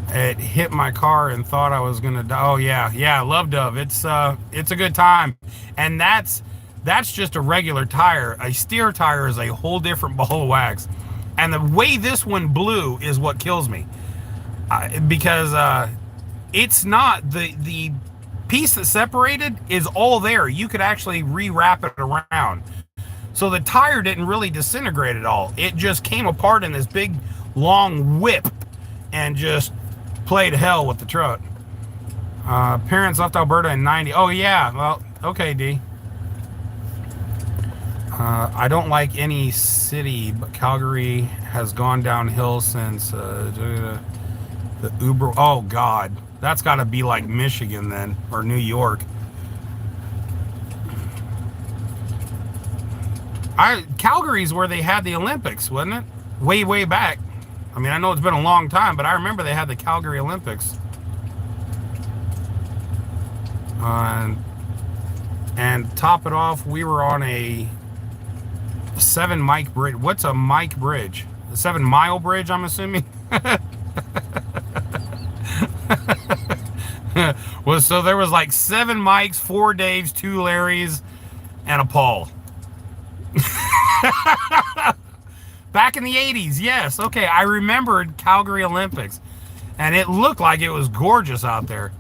It hit my car and thought I was gonna die. Oh yeah, Love Dove. It's a good time, and that's just a regular tire. A steer tire is a whole different ball of wax, and the way this one blew is what kills me, because it's not the piece that separated is all there. You could actually rewrap it around, so the tire didn't really disintegrate at all. It just came apart in this big long whip and just played hell with the truck. Parents left Alberta in 90. Oh yeah, well, okay, D. I don't like any city, but Calgary has gone downhill since the Uber. Oh God, that's got to be like Michigan then, or New York. Calgary's where they had the Olympics, wasn't it? Way back. I mean, I know it's been a long time, but I remember they had the Calgary Olympics. And top it off, we were on a 7-mile bridge. What's a Mike bridge? A 7-mile bridge, I'm assuming. Well, so there was like 7 Mikes, 4 Daves, 2 Larrys, and a Paul. Back in the 80s, yes. Okay, I remembered Calgary Olympics, and it looked like it was gorgeous out there.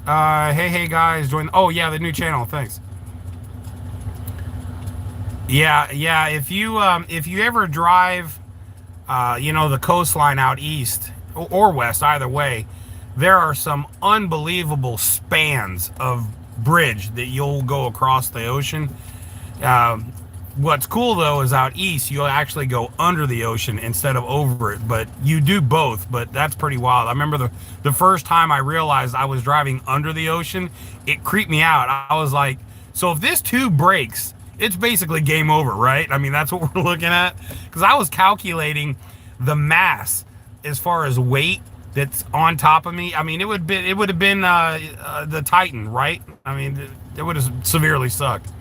Hey guys, join. Oh yeah, the new channel. Thanks. Yeah. If you ever drive, you know, the coastline out east or west, either way, there are some unbelievable spans of bridge that you'll go across the ocean. What's cool though is out east you'll actually go under the ocean instead of over it, but you do both. But that's pretty wild. I remember the first time I realized I was driving under the ocean, it creeped me out. I was like, so if this tube breaks, it's basically game over, right? I mean, that's what we're looking at, because I was calculating the mass as far as weight that's on top of me. I mean, it would have been the Titan, right? I mean, it would have severely sucked.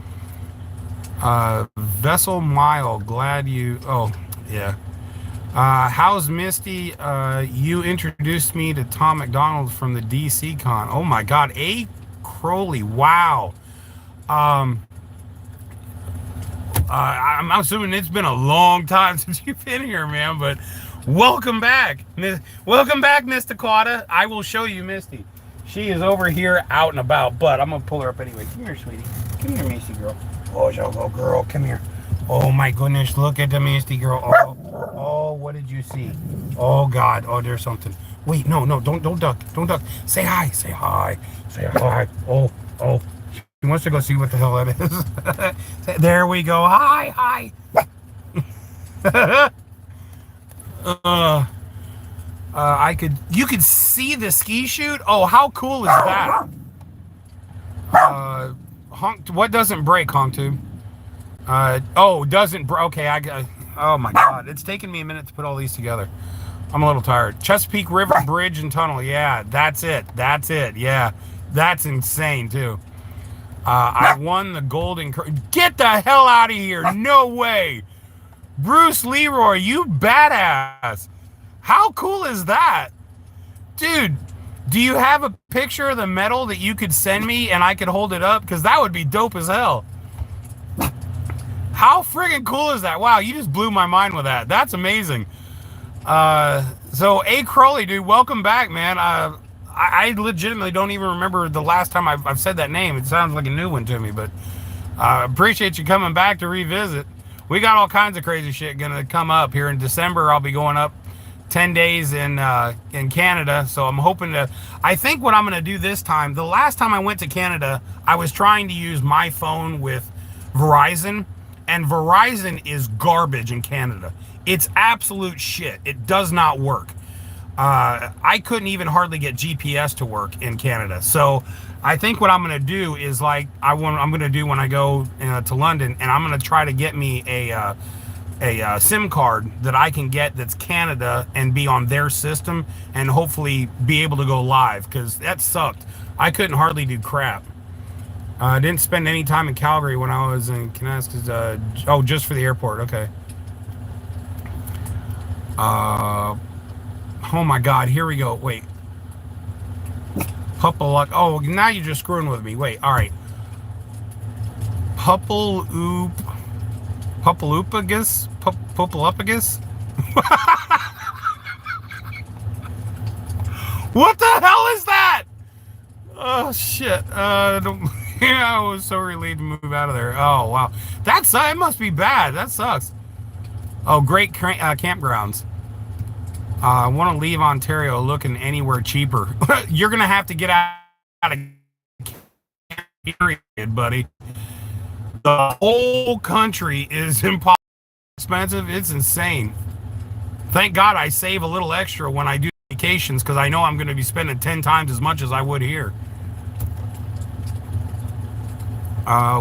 Vessel Mile, glad you. Oh yeah. How's Misty? You introduced me to Tom McDonald from the DC Con. Oh my God, A. Crowley. Wow. I'm assuming it's been a long time since you've been here, man. But welcome back, welcome back, Miss Dakota. I will show you Misty. She is over here out and about, but I'm gonna pull her up anyway. Come here, sweetie. Come here, Misty girl. Oh, little girl, come here. Oh my goodness, look at the Misty girl. Oh, what did you see? Oh God, oh, there's something. Wait, no, don't duck, don't duck. Say hi, say hi, say hi. Oh, she wants to go see what the hell that is. There we go. Hi. You could see the ski chute. Oh, how cool is that? What doesn't break, honk tube? Doesn't break. Okay, oh my God, it's taken me a minute to put all these together. I'm a little tired. Chesapeake River Bridge and Tunnel. Yeah, that's it. Yeah, that's insane too. I won the golden. Get the hell out of here! No way, Bruce Leroy, you badass. How cool is that, dude? Do you have a picture of the medal that you could send me and I could hold it up? Because that would be dope as hell. How friggin' cool is that? Wow, you just blew my mind with that. That's amazing. So A Crowley, dude, welcome back, man. I legitimately don't even remember the last time I've said that name. It sounds like a new one to me, but appreciate you coming back to revisit. We got all kinds of crazy shit gonna come up here in December. I'll be going up 10 days in Canada, so I'm hoping to. I think what I'm gonna do this time. The last time I went to Canada, I was trying to use my phone with Verizon, and Verizon is garbage in Canada. It's absolute shit. It does not work. I couldn't even hardly get GPS to work in Canada. So I think what I'm going to do is like I'm going to do when I go to London, and I'm going to try to get me a SIM card that I can get that's Canada and be on their system and hopefully be able to go live, because that sucked. I couldn't hardly do crap. I didn't spend any time in Calgary when I was in Canada. Oh, just for the airport. Okay. Oh my God, here we go. Wait. Puppeluck. Oh, now you're just screwing with me. Wait, all right. Puppelupagus? Puppelupagus? What the hell is that? Oh, shit. Yeah, I was so relieved to move out of there. Oh, wow. It must be bad. That sucks. Oh, great campgrounds. I want to leave Ontario looking anywhere cheaper. You're going to have to get out of period, buddy. The whole country is impossible expensive. It's insane. Thank God I save a little extra when I do vacations, because I know I'm going to be spending 10 times as much as I would here.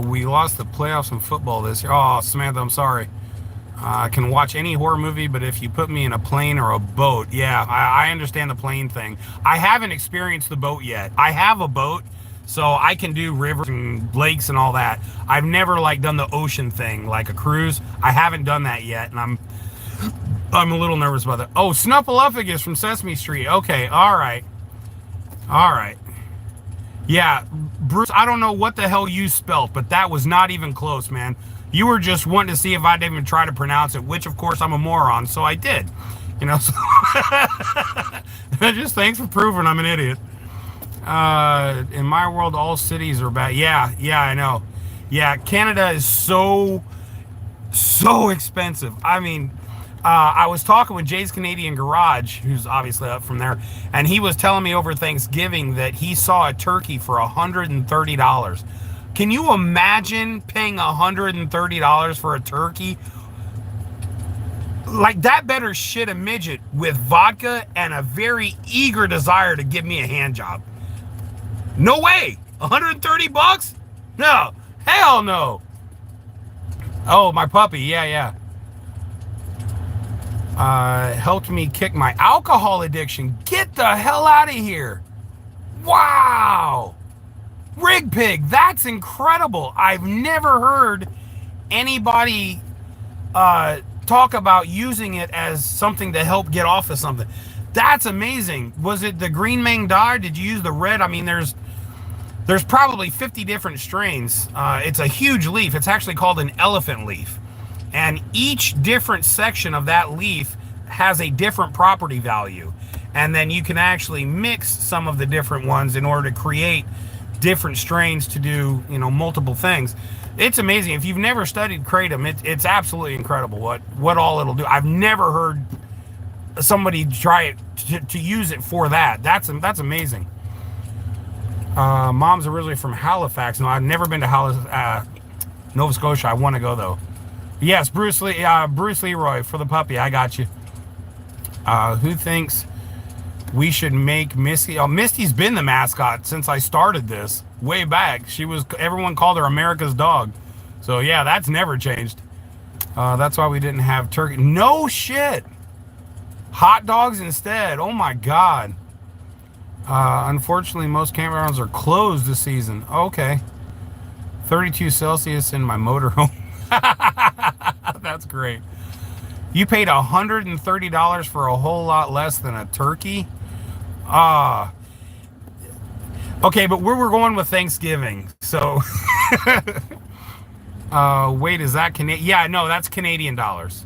We lost the playoffs in football this year. Oh, Samantha, I'm sorry. I can watch any horror movie, but if you put me in a plane or a boat, yeah, I understand the plane thing. I haven't experienced the boat yet. I have a boat, so I can do rivers and lakes and all that. I've never like done the ocean thing, like a cruise. I haven't done that yet, and I'm a little nervous about that. Oh, Snuffleupagus from Sesame Street. Okay, all right. All right. Yeah, Bruce, I don't know what the hell you spelt, but that was not even close, man. You were just wanting to see if I'd even try to pronounce it, which, of course, I'm a moron, so I did. You know, so just thanks for proving I'm an idiot. In my world, all cities are bad. Yeah, I know. Yeah, Canada is so expensive. I mean, I was talking with Jay's Canadian Garage, who's obviously up from there, and he was telling me over Thanksgiving that he saw a turkey for $130. Can you imagine paying $130 for a turkey? Like, that better shit a midget with vodka and a very eager desire to give me a hand job. No way. 130 bucks? No. Hell no. Oh, my puppy. Yeah. Helped me kick my alcohol addiction. Get the hell out of here. Wow. Rig Pig, that's incredible. I've never heard anybody talk about using it as something to help get off of something. That's amazing. Was it the Green Mang Dye? Did you use the red? I mean, there's probably 50 different strains. It's a huge leaf. It's actually called an elephant leaf. And each different section of that leaf has a different property value. And then you can actually mix some of the different ones in order to create different strains to do, multiple things. It's amazing. If you've never studied kratom, it's absolutely incredible what all it'll do. I've never heard somebody try it to use it for that. That's amazing. Mom's originally from Halifax. No, I've never been to Nova Scotia. I want to go though. Yes, Bruce Leroy for the puppy. I got you. Who thinks we should make Misty? Oh, Misty's been the mascot since I started this way back. Everyone called her America's dog. So yeah, that's never changed. That's why we didn't have turkey. No shit. Hot dogs instead. Oh my God. Unfortunately, most campgrounds are closed this season. Okay. 32 Celsius in my motorhome. That's great. You paid $130 for a whole lot less than a turkey? Okay, but we're going with Thanksgiving. So Wait, is that Canadian? Yeah, no, that's Canadian dollars.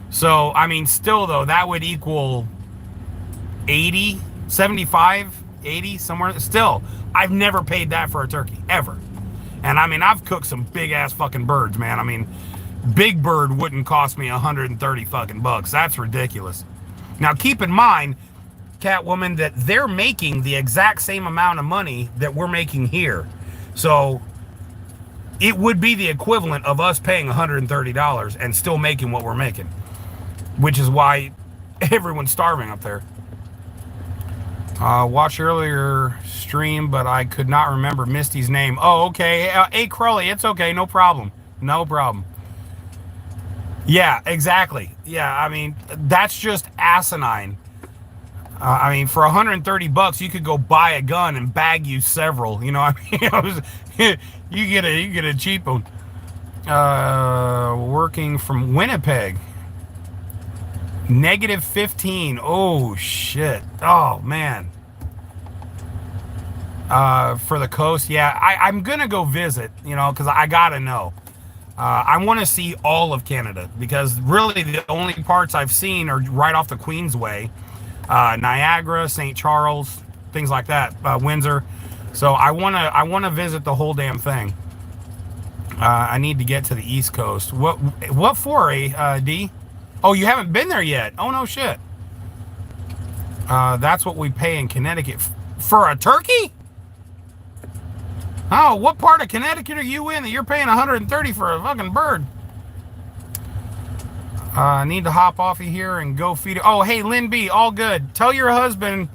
So, I mean, still though, that would equal 80, 75, 80, somewhere. Still, I've never paid that for a turkey, ever. And I mean, I've cooked some big ass fucking birds, man. I mean, big bird wouldn't cost me 130 fucking bucks. That's ridiculous. Now, keep in mind, Catwoman, that they're making the exact same amount of money that we're making here. So it would be the equivalent of us paying $130 and still making what we're making, which is why everyone's starving up there. Watched earlier stream, but I could not remember Misty's name. Oh, okay. Hey, Crowley, it's okay. No problem. No problem. Yeah, exactly. Yeah, I mean, that's just asinine. I mean, for 130 bucks, you could go buy a gun and bag you several. You know, I mean, you get a cheap one. Working from Winnipeg. -15. Oh shit. Oh man. For the coast, yeah. I'm gonna go visit. You know, because I gotta know. I want to see all of Canada, because really the only parts I've seen are right off the Queensway. Niagara, St. Charles, things like that, Windsor. So I wanna visit the whole damn thing. I need to get to the East Coast. What for, D? Oh, you haven't been there yet? Oh no shit. That's what we pay in Connecticut for a turkey. Oh, what part of Connecticut are you in that you're paying 130 for a fucking bird? I need to hop off of here and go feed it. Oh, hey, Lynn B, all good. Tell your husband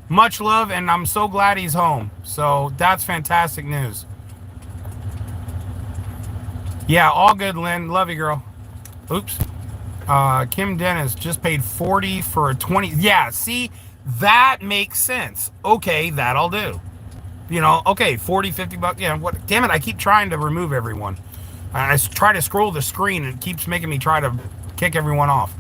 much love, and I'm so glad he's home. So that's fantastic news. Yeah, all good, Lynn. Love you, girl. Oops. Kim Dennis just paid 40 for a 20. Yeah, see, that makes sense. Okay, that'll do. You know, okay, 40, 50 bucks. Yeah, what? Damn it, I keep trying to remove everyone. I try to scroll the screen, and it keeps making me try to kick everyone off.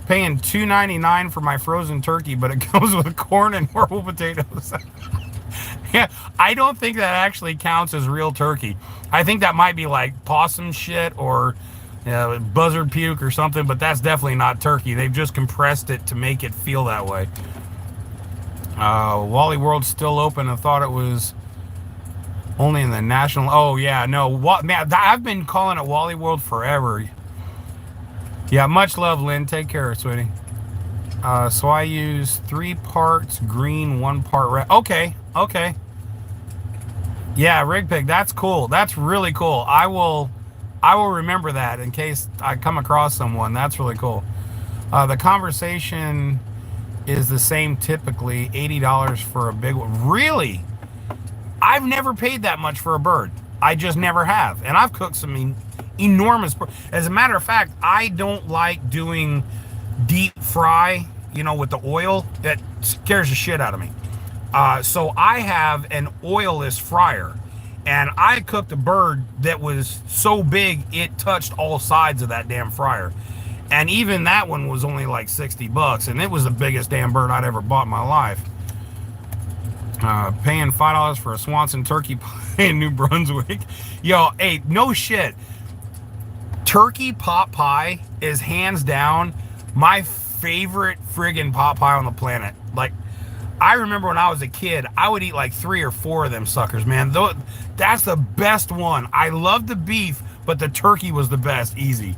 Paying $2.99 for my frozen turkey, but it comes with corn and purple potatoes. Yeah, I don't think that actually counts as real turkey. I think that might be like possum shit or buzzard puke or something, but that's definitely not turkey. They've just compressed it to make it feel that way. Wally World's still open. I thought it was only in the national. Oh yeah, no. Man, I've been calling it Wally World forever. Yeah, much love, Lynn. Take care, sweetie. So I use 3 parts green, 1 part red. Okay. Yeah, Rig Pig, that's cool. That's really cool. I will remember that in case I come across someone. That's really cool. The conversation is the same typically, $80 for a big one. Really? I've never paid that much for a bird. I just never have. And I've cooked some enormous. As a matter of fact, I don't like doing deep fry, you know, with the oil. That scares the shit out of me. So I have an oilless fryer, and I cooked a bird that was so big it touched all sides of that damn fryer. And even that one was only like 60 bucks, and it was the biggest damn bird I'd ever bought in my life. Paying $5 for a Swanson turkey pie in New Brunswick. Yo, hey, no shit. Turkey pot pie is hands down my favorite friggin' pot pie on the planet. Like, I remember when I was a kid, I would eat like 3 or 4 of them suckers, man. That's the best one. I love the beef, but the turkey was the best, easy.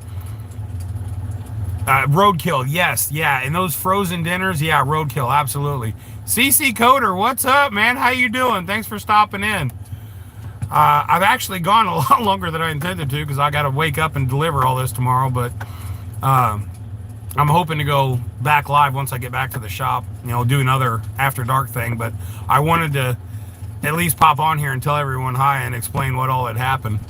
Roadkill, yes, yeah. And those frozen dinners, yeah, roadkill, absolutely. CC Coder, what's up, man? How you doing? Thanks for stopping in. I've actually gone a lot longer than I intended to because I got to wake up and deliver all this tomorrow, but I'm hoping to go back live once I get back to the shop, you know, do another After Dark thing, but I wanted to at least pop on here and tell everyone hi and explain what all had happened.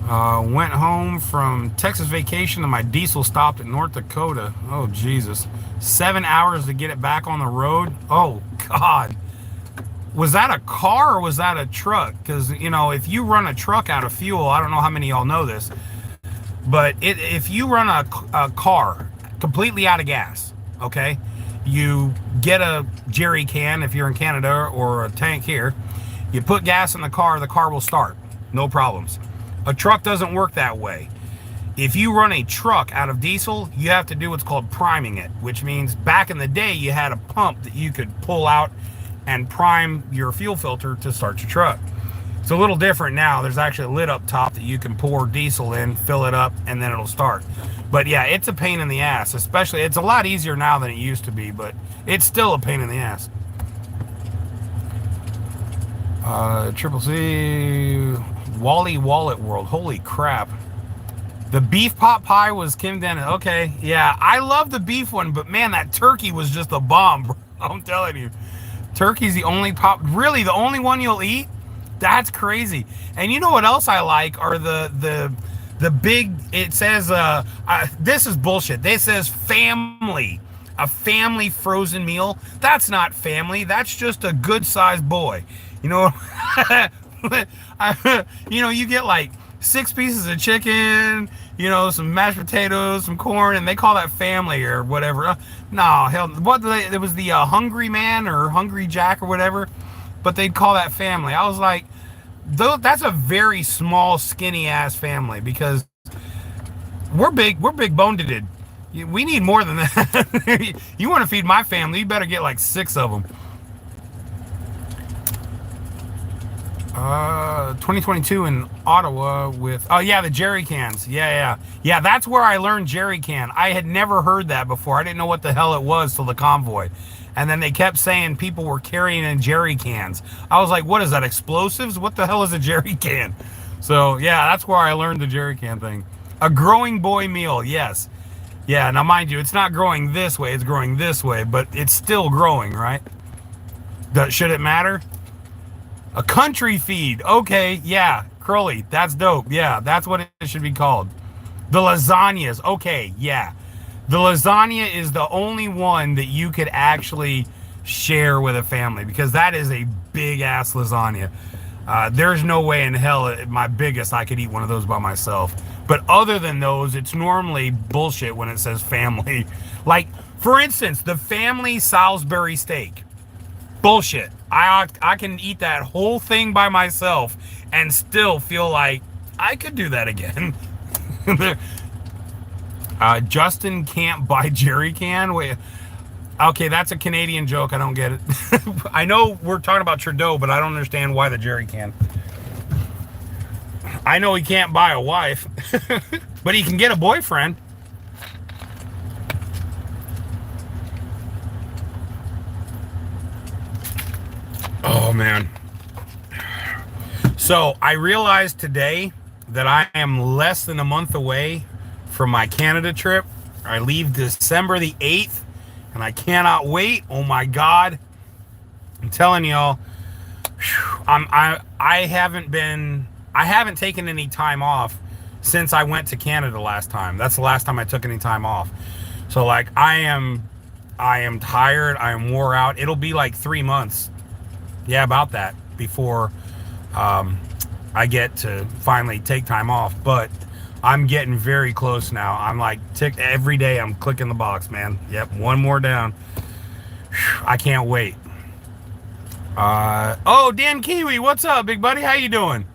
Went home from Texas vacation and my diesel stopped at North Dakota. Oh, Jesus. 7 hours to get it back on the road. Oh, God. Was that a car or was that a truck? Because, you know, if you run a truck out of fuel, I don't know how many of y'all know this, but if you run a car completely out of gas, okay, you get a jerry can if you're in Canada or a tank here, you put gas in the car will start. No problems. A truck doesn't work that way. If you run a truck out of diesel, you have to do what's called priming it, which means back in the day, you had a pump that you could pull out and prime your fuel filter to start your truck. It's a little different now. There's actually a lid up top that you can pour diesel in, fill it up, and then it'll start. But yeah, it's a pain in the ass, especially, it's a lot easier now than it used to be, but it's still a pain in the ass. Triple C, Wally Wallet World, holy crap. The beef pot pie was Kim Dennis. Okay, yeah, I love the beef one, but man, that turkey was just a bomb, bro. I'm telling you. Turkey's the only really the only one you'll eat? That's crazy. And you know what else I like are the big, it says, this is bullshit. This says family. A family frozen meal. That's not family. That's just a good sized boy. You know, you know, you get like 6 pieces of chicken, you know, some mashed potatoes, some corn, and they call that family or whatever. No, hell, it was the Hungry Man or Hungry Jack or whatever, but they'd call that family. I was like, that's a very small, skinny ass family, because we're big boned. We need more than that. You want to feed my family, you better get like 6 of them. 2022 in Ottawa with, oh yeah, the jerry cans. Yeah, that's where I learned jerry can. I had never heard that before. I didn't know what the hell it was till the convoy. And then they kept saying people were carrying in jerry cans. I was like, what is that, explosives? What the hell is a jerry can? So yeah, that's where I learned the jerry can thing. A growing boy meal, yes. Yeah, now mind you, it's not growing this way, it's growing this way, but it's still growing, right? Should it matter? A country feed. Okay, yeah. Crowley, that's dope. Yeah, that's what it should be called. The lasagnas. Okay, yeah. The lasagna is the only one that you could actually share with a family, because that is a big ass lasagna. There's no way in hell at my biggest I could eat one of those by myself. But other than those, it's normally bullshit when it says family. Like, for instance, the family Salisbury steak. Bullshit. I can eat that whole thing by myself and still feel like I could do that again. Justin can't buy jerry can. Wait, okay, that's a Canadian joke. I don't get it. I know we're talking about Trudeau, but I don't understand why the jerry can. I know he can't buy a wife, but he can get a boyfriend. Oh man. So I realized today that I am less than a month away from my Canada trip. I leave December the 8th and I cannot wait. Oh my God. I'm telling y'all, I haven't taken any time off since I went to Canada last time. That's the last time I took any time off. So like I am tired. I am wore out. It'll be like 3 months. Yeah, about that before I get to finally take time off. But I'm getting very close now. I'm like every day I'm clicking the box, man. Yep, one more down. I can't wait. Oh, Dan Kiwi, what's up, big buddy? How you doing?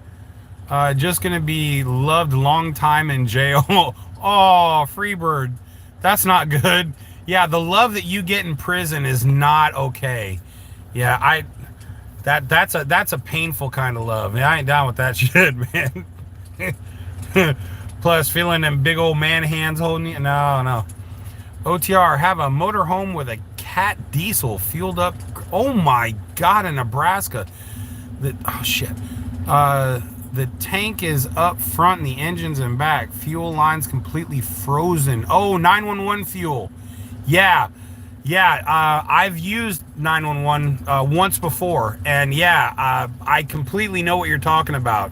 Just gonna be loved long time in jail. Oh, Freebird, that's not good. Yeah, the love that you get in prison is not okay. Yeah, that's a painful kind of love. I ain't down with that shit, man. Plus, feeling them big old man hands holding you. No. OTR, have a motorhome with a cat diesel fueled up. Oh my God, in Nebraska. Oh shit. The tank is up front and the engine's in back. Fuel line's completely frozen. Oh, 911 fuel. Yeah. I've used 911 once before, and yeah, I completely know what you're talking about.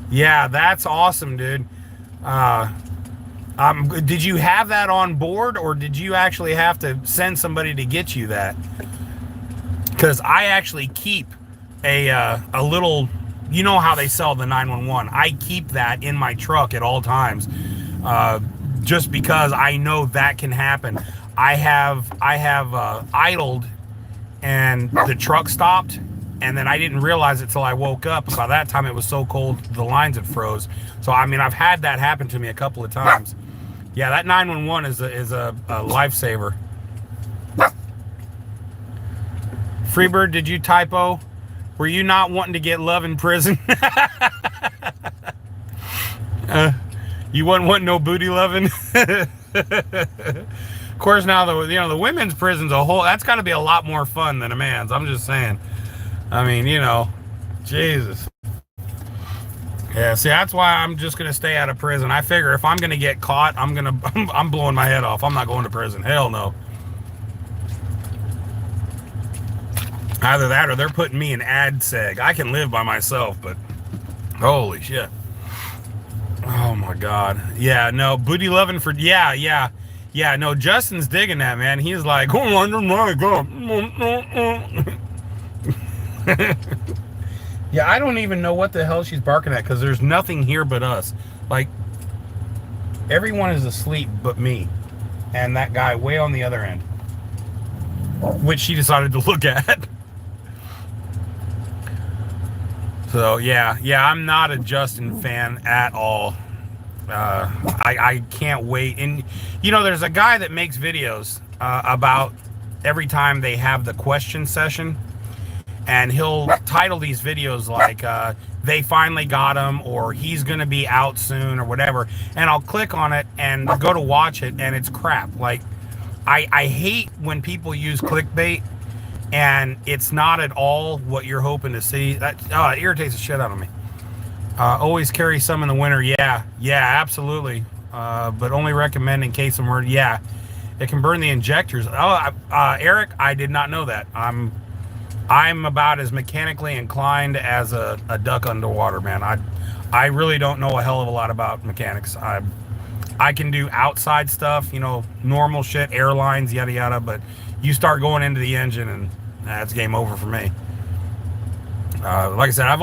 Yeah, that's awesome, dude. Did you have that on board, or did you actually have to send somebody to get you that? Because I actually keep a little, you know how they sell the 911. I keep that in my truck at all times, just because I know that can happen. I have idled and the truck stopped and then I didn't realize it till I woke up. By that time, it was so cold, the lines had froze. So, I mean, I've had that happen to me a couple of times. Yeah, that 911 is a lifesaver. Freebird, did you typo? Were you not wanting to get love in prison? You wasn't wanting no booty loving? Of course, now the women's prison's that's got to be a lot more fun than a man's. I'm just saying. I mean, Jesus. Yeah, see, that's why I'm just gonna stay out of prison. I figure if I'm gonna get caught, I'm blowing my head off. I'm not going to prison. Hell no. Either that or they're putting me in ad seg. I can live by myself, but holy shit. Oh my God. Yeah, no, booty loving for, yeah, no, Justin's digging that, man. He's like, oh my God. Yeah, I don't even know what the hell she's barking at, because there's nothing here but us. Like, everyone is asleep but me and that guy way on the other end, which she decided to look at. So yeah, I'm not a Justin fan at all. I can't wait. And there's a guy that makes videos about every time they have the question session, and he'll title these videos like they finally got him, or he's gonna be out soon, or whatever. And I'll click on it and go to watch it, and it's crap. Like, I hate when people use clickbait and it's not at all what you're hoping to see. That it irritates the shit out of me. Always carry some in the winter. Yeah, absolutely. But only recommend in case of murder. Yeah, it can burn the injectors. Eric, I did not know that. I'm about as mechanically inclined as a duck underwater, man. I really don't know a hell of a lot about mechanics. I can do outside stuff, normal shit, airlines, yada yada, but you start going into the engine and that's game over for me. Like I said, I've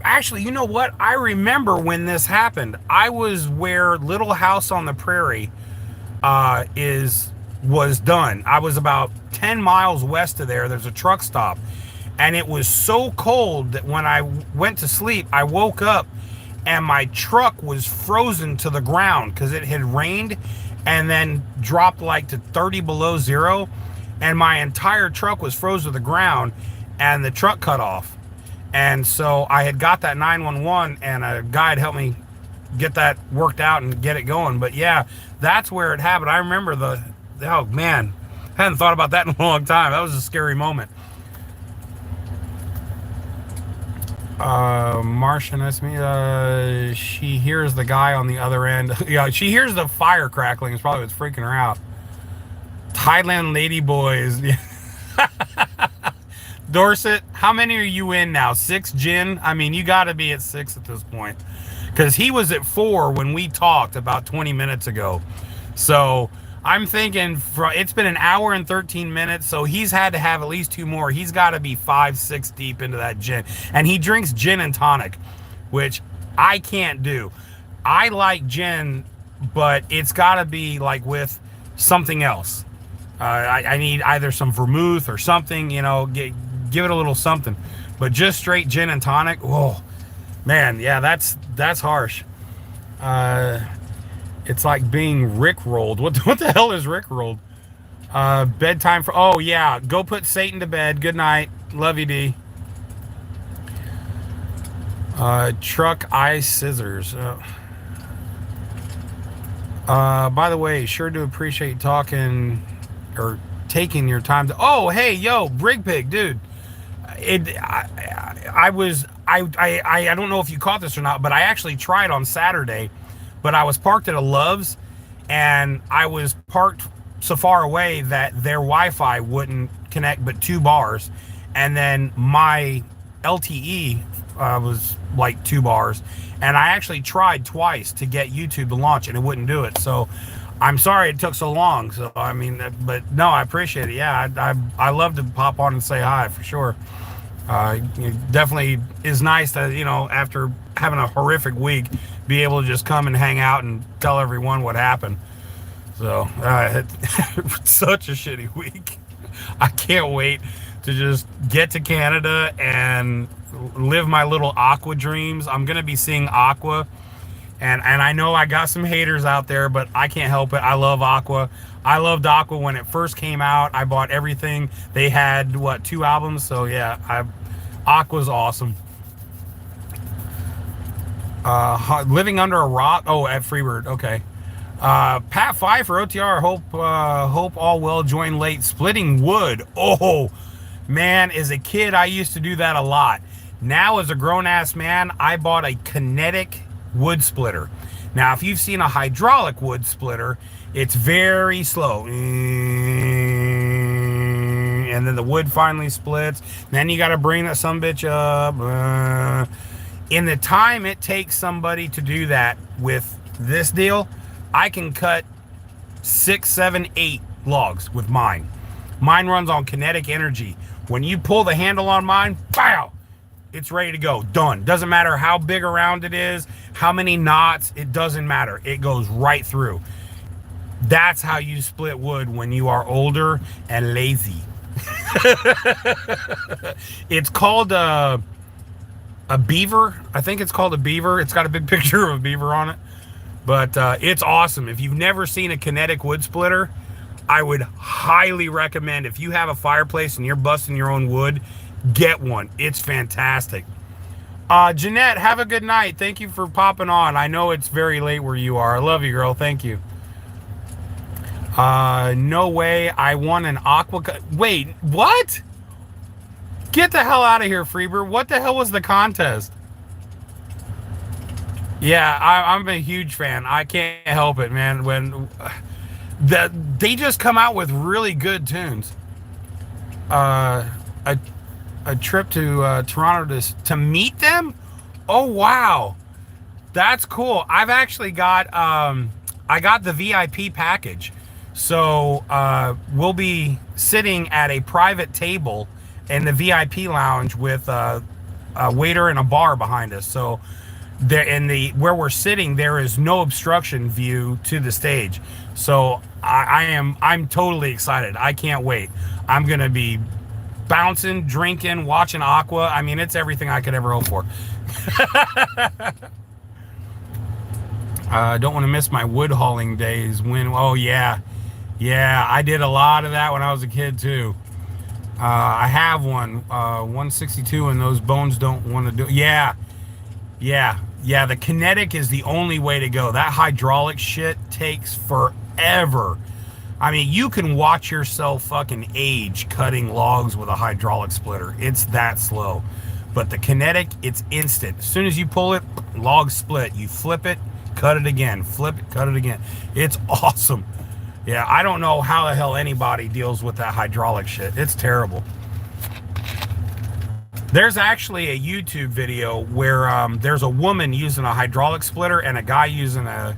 actually, you know what? I remember when this happened. I was where Little House on the Prairie was done. I was about 10 miles west of there. There's a truck stop, and it was so cold that when I went to sleep, I woke up and my truck was frozen to the ground because it had rained and then dropped like to 30 below zero, and my entire truck was frozen to the ground, and the truck cut off. And so I had got that 911, and a guy had helped me get that worked out and get it going. But yeah, that's where it happened. I remember oh man, I hadn't thought about that in a long time. That was a scary moment. Martian, that's me. She hears the guy on the other end. Yeah, she hears the fire crackling. It's probably what's freaking her out. Thailand lady boys. Dorset, how many are you in now? 6 gin? I mean, you got to be at 6 at this point, because he was at 4 when we talked about 20 minutes ago. So I'm thinking it's been an hour and 13 minutes, so he's had to have at least 2 more. He's got to be 5, 6 deep into that gin. And he drinks gin and tonic, which I can't do. I like gin, but it's got to be like with something else. I need either some vermouth or something, give it a little something. But just straight gin and tonic, whoa, man, yeah, that's harsh. It's like being rickrolled. What the hell is rickrolled? Bedtime for, oh yeah, go put Satan to bed. Good night. Love you, D. Truck eye scissors. By the way, sure do appreciate talking or taking your time to, oh hey, yo, Brig Pig, dude. I don't know if you caught this or not, but I actually tried on Saturday. But I was parked at a Love's, and I was parked so far away that their Wi-Fi wouldn't connect but 2 bars. And then my LTE was like 2 bars. And I actually tried twice to get YouTube to launch, and it wouldn't do it. So I'm sorry it took so long. So, I mean, but no, I appreciate it. Yeah, I love to pop on and say hi for sure. It definitely is nice to, after having a horrific week, be able to just come and hang out and tell everyone what happened. So it's such a shitty week. I can't wait to just get to Canada and live my little aqua dreams. I'm gonna be seeing aqua, and I know I got some haters out there, but I can't help it. I love aqua. I loved aqua when it first came out. I bought everything. They had what, 2 albums? So yeah, aqua's awesome. Living under a rock. Oh, at Freebird. Okay. Pat 5 for OTR. Hope all well. Join late. Splitting wood. Oh man, as a kid I used to do that a lot. Now as a grown-ass man, I bought a kinetic wood splitter. Now if you've seen a hydraulic wood splitter, it's very slow, and then the wood finally splits. Then you got to bring that sumbitch up. In the time it takes somebody to do that with this deal, I can cut 6, 7, 8 logs with mine. Mine runs on kinetic energy. When you pull the handle on mine, pow, it's ready to go. Done. Doesn't matter how big around it is, how many knots, it doesn't matter. It goes right through. That's how you split wood when you are older and lazy. It's called a beaver. I think it's called a beaver. It's got a big picture of a beaver on it. But it's awesome. If you've never seen a kinetic wood splitter, I would highly recommend, if you have a fireplace and you're busting your own wood, get one. It's fantastic. Jeanette, have a good night. Thank you for popping on. I know it's very late where you are. I love you, girl. Thank you. No way. I won an aqua. Wait, what? Get the hell out of here, Freebird. What the hell was the contest? Yeah, I'm a huge fan. I can't help it, man. When they just come out with really good tunes. A trip to Toronto to meet them. Oh wow, that's cool. I've actually got I got the VIP package. So we'll be sitting at a private table in the VIP lounge with a waiter and a bar behind us. So there, in the where we're sitting, there is no obstruction view to the stage. So I'm totally excited. I can't wait. I'm gonna be bouncing, drinking, watching aqua. I mean, it's everything I could ever hope for. Don't want to miss my wood hauling days. Oh yeah. Yeah, I did a lot of that when I was a kid too. I have one, 162, and those bones don't want to do. Yeah. The kinetic is the only way to go. That hydraulic shit takes forever. I mean, you can watch yourself fucking age cutting logs with a hydraulic splitter. It's that slow. But the kinetic, it's instant. As soon as you pull it, log split. You flip it, cut it again. Flip it, cut it again. It's awesome. Yeah, I don't know how the hell anybody deals with that hydraulic shit. It's terrible. There's actually a YouTube video where there's a woman using a hydraulic splitter and a guy using a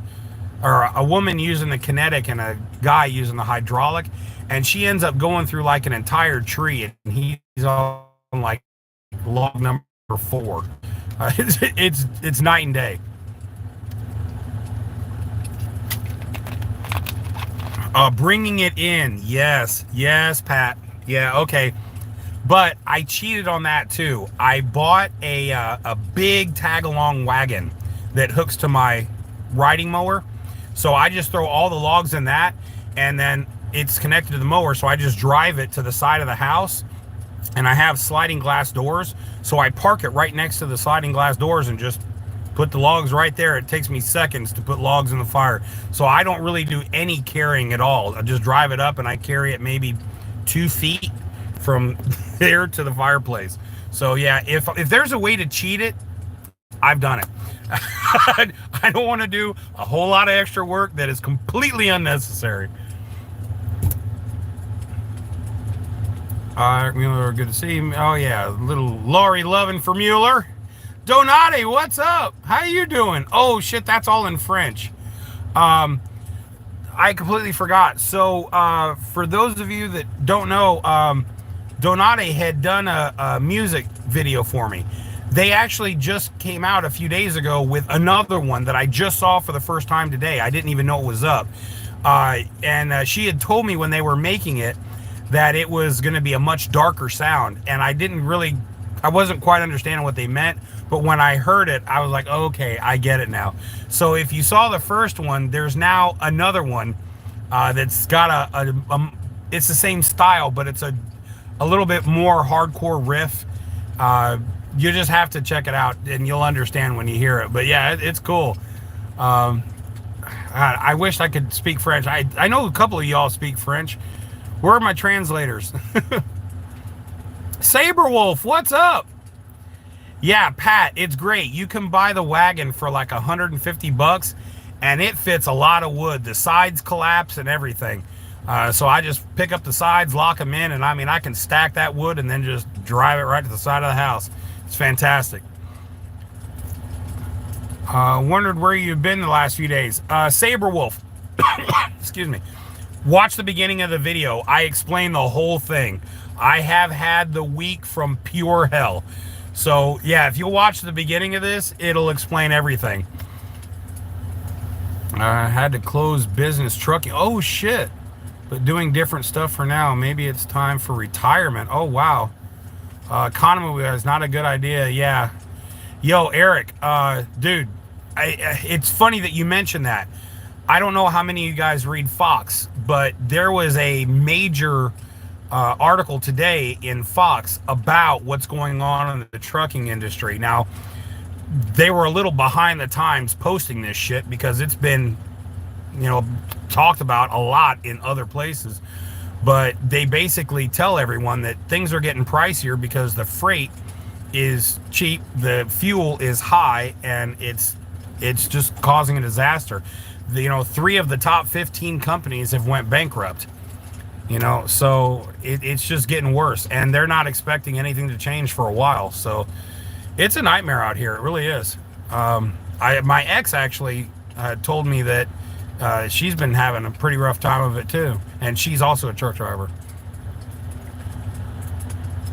woman using the kinetic and a guy using the hydraulic, and she ends up going through like an entire tree, and he's on like log number 4. It's night and day. Bringing it in. Yes, Pat. Yeah, okay. But I cheated on that too. I bought a big tag-along wagon that hooks to my riding mower. So I just throw all the logs in that, and then it's connected to the mower. So I just drive it to the side of the house, and I have sliding glass doors. So I park it right next to the sliding glass doors and just put the logs right there. It takes me seconds to put logs in the fire. So I don't really do any carrying at all. I just drive it up and I carry it maybe 2 feet from there to the fireplace. So yeah, if there's a way to cheat it, I've done it. I don't want to do a whole lot of extra work that is completely unnecessary. Mueller, good to see you. Oh yeah, little Laurie loving for Mueller. Donati, what's up? How you doing? Oh shit, that's all in French. I completely forgot. So for those of you that don't know, Donati had done a music video for me. They actually just came out a few days ago with another one that I just saw for the first time today. I didn't even know it was up. And she had told me when they were making it that it was going to be a much darker sound, and I wasn't quite understanding what they meant, but when I heard it, I was like, okay, I get it now. So if you saw the first one, there's now another one that's got it's the same style, but it's a little bit more hardcore riff. You just have to check it out, and you'll understand when you hear it. But yeah, it's cool. I wish I could speak French. I know a couple of y'all speak French. Where are my translators? Saberwolf, what's up? Yeah, Pat, it's great. You can buy the wagon for like $150, and it fits a lot of wood. The sides collapse and everything. So I just pick up the sides, lock them in, and I mean, I can stack that wood and then just drive it right to the side of the house. It's fantastic. Wondered where you've been the last few days. Saberwolf, excuse me. Watch the beginning of the video. I explain the whole thing. I have had the week from pure hell. So yeah, if you watch the beginning of this, it'll explain everything. I had to close business trucking. Oh shit. But doing different stuff for now. Maybe it's time for retirement. Oh wow. Economy is not a good idea. Yeah. Yo, Eric, dude, it's funny that you mentioned that. I don't know how many of you guys read Fox, but there was a major article today in Fox about what's going on in the trucking industry. Now, they were a little behind the times posting this shit because it's been, talked about a lot in other places. But they basically tell everyone that things are getting pricier because the freight is cheap, the fuel is high, and it's just causing a disaster. 3 of the top 15 companies have went bankrupt. So it's just getting worse, and they're not expecting anything to change for a while. So it's a nightmare out here. It really is. My ex actually told me that she's been having a pretty rough time of it too, and she's also a truck driver.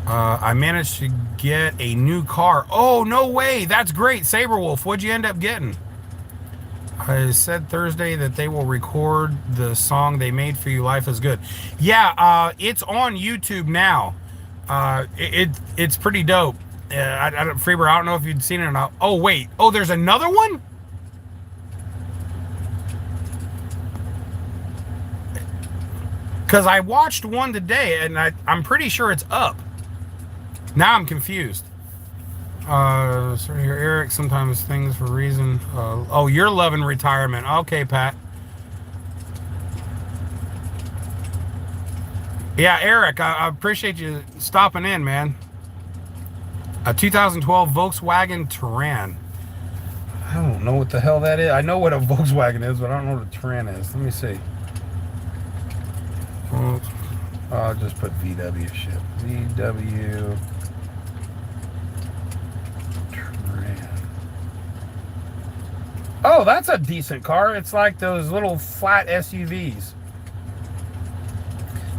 I managed to get a new car. Oh, no way. That's great. Saberwolf, what'd you end up getting? I said Thursday that they will record the song they made for you, Life is Good. Yeah, it's on YouTube now. It's pretty dope. Freeber, I don't know if you'd seen it or not. Oh, wait. Oh, there's another one? Because I watched one today, and I'm pretty sure it's up. Now I'm confused. Sorry here, Eric. Sometimes things for a reason. Oh, you're loving retirement. Okay, Pat. Yeah, Eric, I appreciate you stopping in, man. A 2012 Volkswagen Touran. I don't know what the hell that is. I know what a Volkswagen is, but I don't know what a Touran is. Let me see. I'll just put VW shit. VW Touran. Oh, that's a decent car. It's like those little flat SUVs.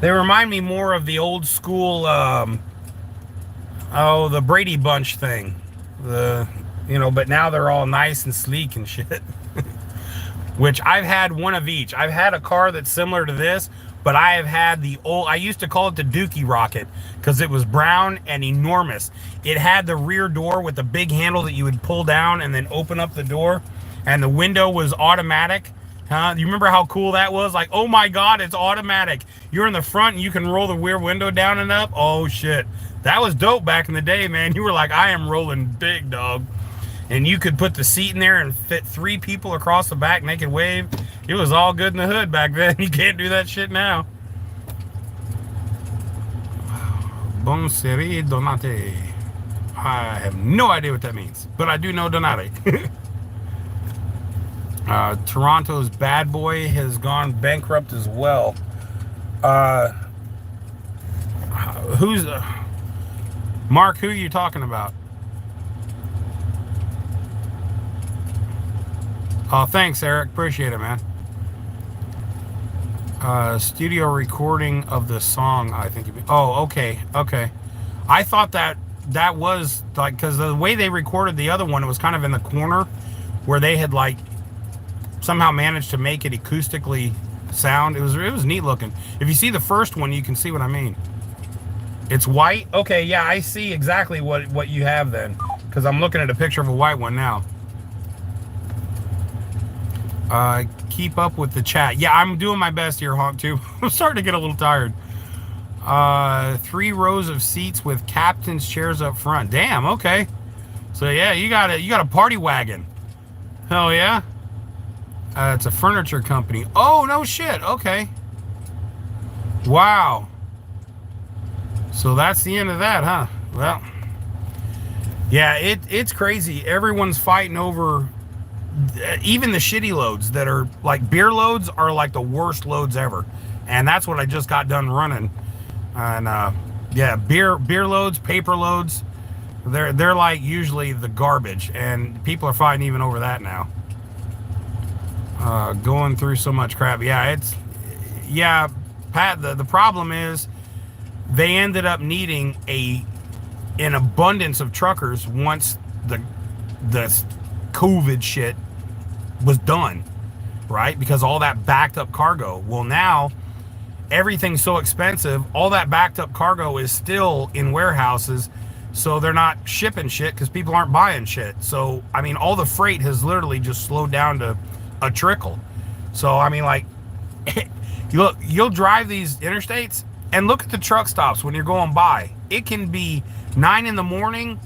They remind me more of the old school, the Brady Bunch thing. But now they're all nice and sleek and shit. Which I've had one of each. I've had a car that's similar to this, but I have had the old, I used to call it the Dookie Rocket because it was brown and enormous. It had the rear door with the big handle that you would pull down and then open up the door, and the window was automatic. You remember how cool that was? Like, oh my God, it's automatic. You're in the front and you can roll the rear window down and up. Oh shit. That was dope back in the day, man. You were like, I am rolling big, dog. And you could put the seat in there and fit 3 people across the back, naked wave. It was all good in the hood back then. You can't do that shit now. Bon seri donate. I have no idea what that means, but I do know donate. Toronto's Bad Boy has gone bankrupt as well. Mark, who are you talking about? Oh, thanks, Eric. Appreciate it, man. Studio recording of the song, I think. Oh, okay. I thought that was like, because the way they recorded the other one, it was kind of in the corner where they had like somehow managed to make it acoustically sound. It was neat looking. If you see the first one, you can see what I mean. It's white. Okay, yeah, I see exactly what you have then, because I'm looking at a picture of a white one now. Keep up with the chat. Yeah, I'm doing my best here, Honk, too. I'm starting to get a little tired. 3 rows of seats with captain's chairs up front. Damn, okay. So yeah, you got a party wagon. Hell yeah. It's a furniture company. Oh, no shit. Okay. Wow. So that's the end of that, huh? Well, yeah, it's crazy. Everyone's fighting over, even the shitty loads that are like beer loads are like the worst loads ever. And that's what I just got done running. And yeah, beer loads, paper loads, they're like usually the garbage, and people are fighting even over that now. Going through so much crap. Yeah, Pat, the problem is they ended up needing an abundance of truckers once the COVID shit was done, right? Because all that backed up cargo. Well, now everything's so expensive, all that backed up cargo is still in warehouses, so they're not shipping shit because people aren't buying shit. So, I mean, all the freight has literally just slowed down to a trickle. So, I mean, like, you'll drive these interstates and look at the truck stops when you're going by. It can be 9 in the morning,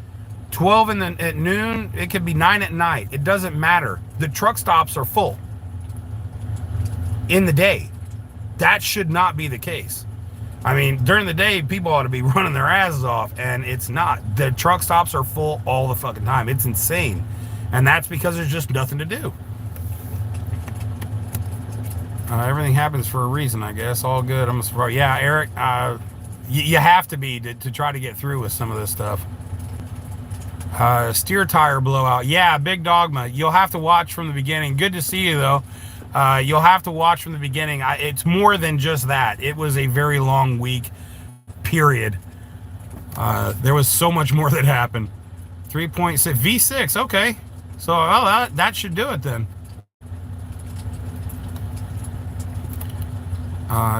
12 at noon, it could be 9 at night. It doesn't matter. The truck stops are full in the day. That should not be the case. I mean, during the day, people ought to be running their asses off, and it's not. The truck stops are full all the fucking time. It's insane. And that's because there's just nothing to do. Everything happens for a reason, I guess. All good. I'm surprised. Yeah, Eric, you have to be to try to get through with some of this stuff. Steer tire blowout. Yeah, big dogma. You'll have to watch from the beginning. Good to see you, though. You'll have to watch from the beginning. It's more than just that. It was a very long week, period. There was so much more that happened. 3.6 V6. Okay, so that should do it then.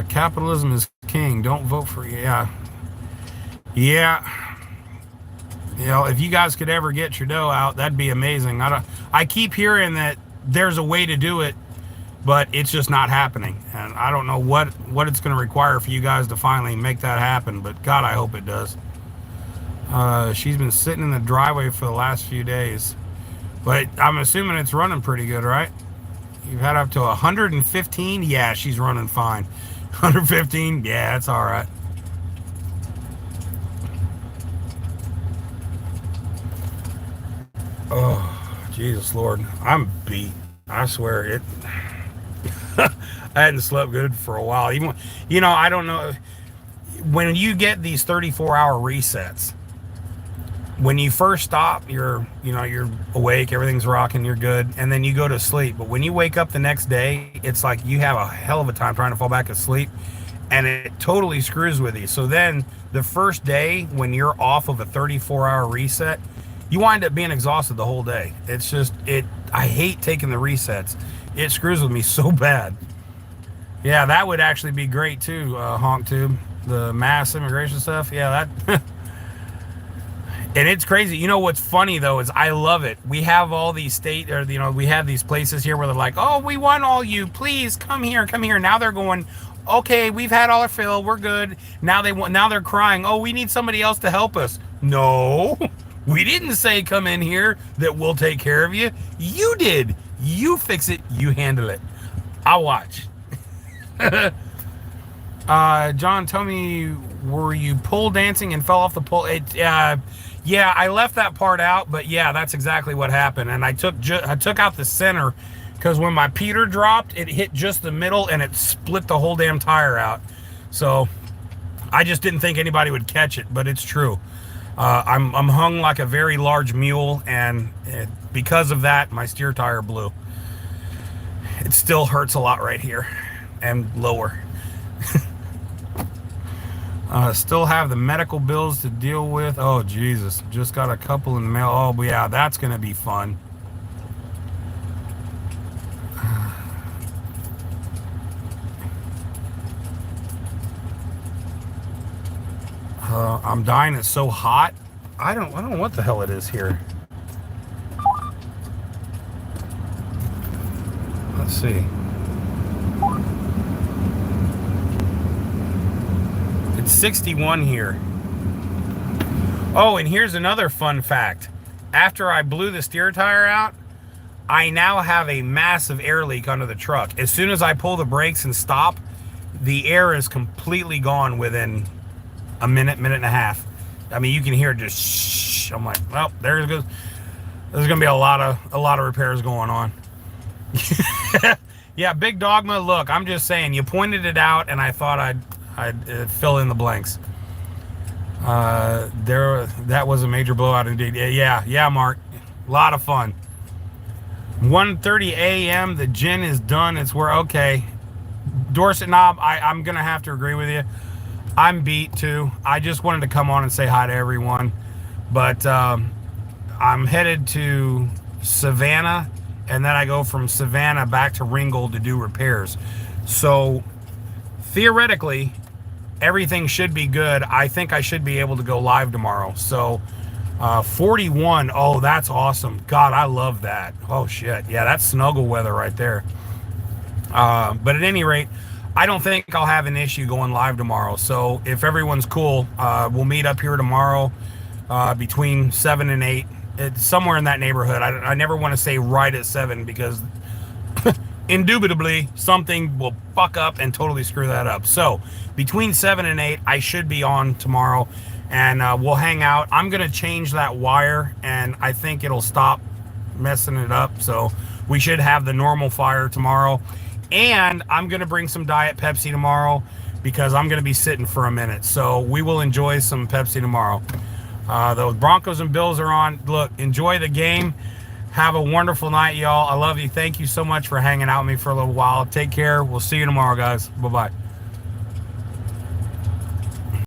Capitalism is king. Don't vote for yeah. You know, if you guys could ever get Trudeau out, that'd be amazing. I keep hearing that there's a way to do it, but it's just not happening. And I don't know what it's going to require for you guys to finally make that happen, but God, I hope it does. She's been sitting in the driveway for the last few days, but I'm assuming it's running pretty good, right? You've had up to 115? Yeah, she's running fine. 115? Yeah, it's all right. Oh, Jesus Lord. I'm beat. I swear it. I hadn't slept good for a while. Even, you know, I don't know. When you get these 34-hour resets, when you first stop, you're awake, everything's rocking, you're good, and then you go to sleep. But when you wake up the next day, it's like you have a hell of a time trying to fall back asleep, and it totally screws with you. So then the first day when you're off of a 34-hour reset, you wind up being exhausted the whole day. It's just, I hate taking the resets. It screws with me so bad. Yeah, that would actually be great too, Honk Tube. The mass immigration stuff. Yeah, that... And it's crazy. You know what's funny though is I love it. We have all these we have these places here where they're like, oh, we want all you. Please come here, come here. Now they're going, okay, we've had all our fill. We're good. Now they're crying. Oh, we need somebody else to help us. No, we didn't say come in here that we'll take care of you. You did. You fix it. You handle it. I'll watch. John, tell me, were you pole dancing and fell off the pole? Yeah, I left that part out, but yeah, that's exactly what happened. And I took out the center because when my Peter dropped, it hit just the middle and it split the whole damn tire out. So I just didn't think anybody would catch it, but it's true. I'm hung like a very large mule, and because of that, my steer tire blew. It still hurts a lot right here and lower. Still have the medical bills to deal with. Oh, Jesus. Just got a couple in the mail. Oh, yeah, that's going to be fun. I'm dying. It's so hot. I don't know what the hell it is here. Let's see. It's 61 here. Oh, and here's another fun fact. After I blew the steer tire out, I now have a massive air leak under the truck. As soon as I pull the brakes and stop, the air is completely gone within a minute and a half. I mean, you can hear it just shh. I'm like, well, there it goes. There's gonna be a lot of repairs going on. Yeah, Big Dogma. Look, I'm just saying, you pointed it out, and I thought I'd fill in the blanks. That was a major blowout indeed. Yeah, Mark. A lot of fun. 1:30 a.m. The gin is done. It's where okay. Dorset Knob, I'm gonna have to agree with you. I'm beat too. I just wanted to come on and say hi to everyone, but I'm headed to Savannah, and then I go from Savannah back to Ringgold to do repairs. So theoretically, everything should be good. I think I should be able to go live tomorrow. So 41. Oh, that's awesome. God, I love that. Oh shit. Yeah, that's snuggle weather right there. But at any rate, I don't think I'll have an issue going live tomorrow. So if everyone's cool, we'll meet up here tomorrow between 7 and 8. It's somewhere in that neighborhood. I never want to say right at 7 because indubitably something will fuck up and totally screw that up. So between 7 and 8, I should be on tomorrow, and we'll hang out. I'm going to change that wire, and I think it'll stop messing it up. So we should have the normal fire tomorrow. And I'm going to bring some Diet Pepsi tomorrow because I'm going to be sitting for a minute. So we will enjoy some Pepsi tomorrow. The Broncos and Bills are on. Look, enjoy the game. Have a wonderful night, y'all. I love you. Thank you so much for hanging out with me for a little while. Take care. We'll see you tomorrow, guys. Bye-bye.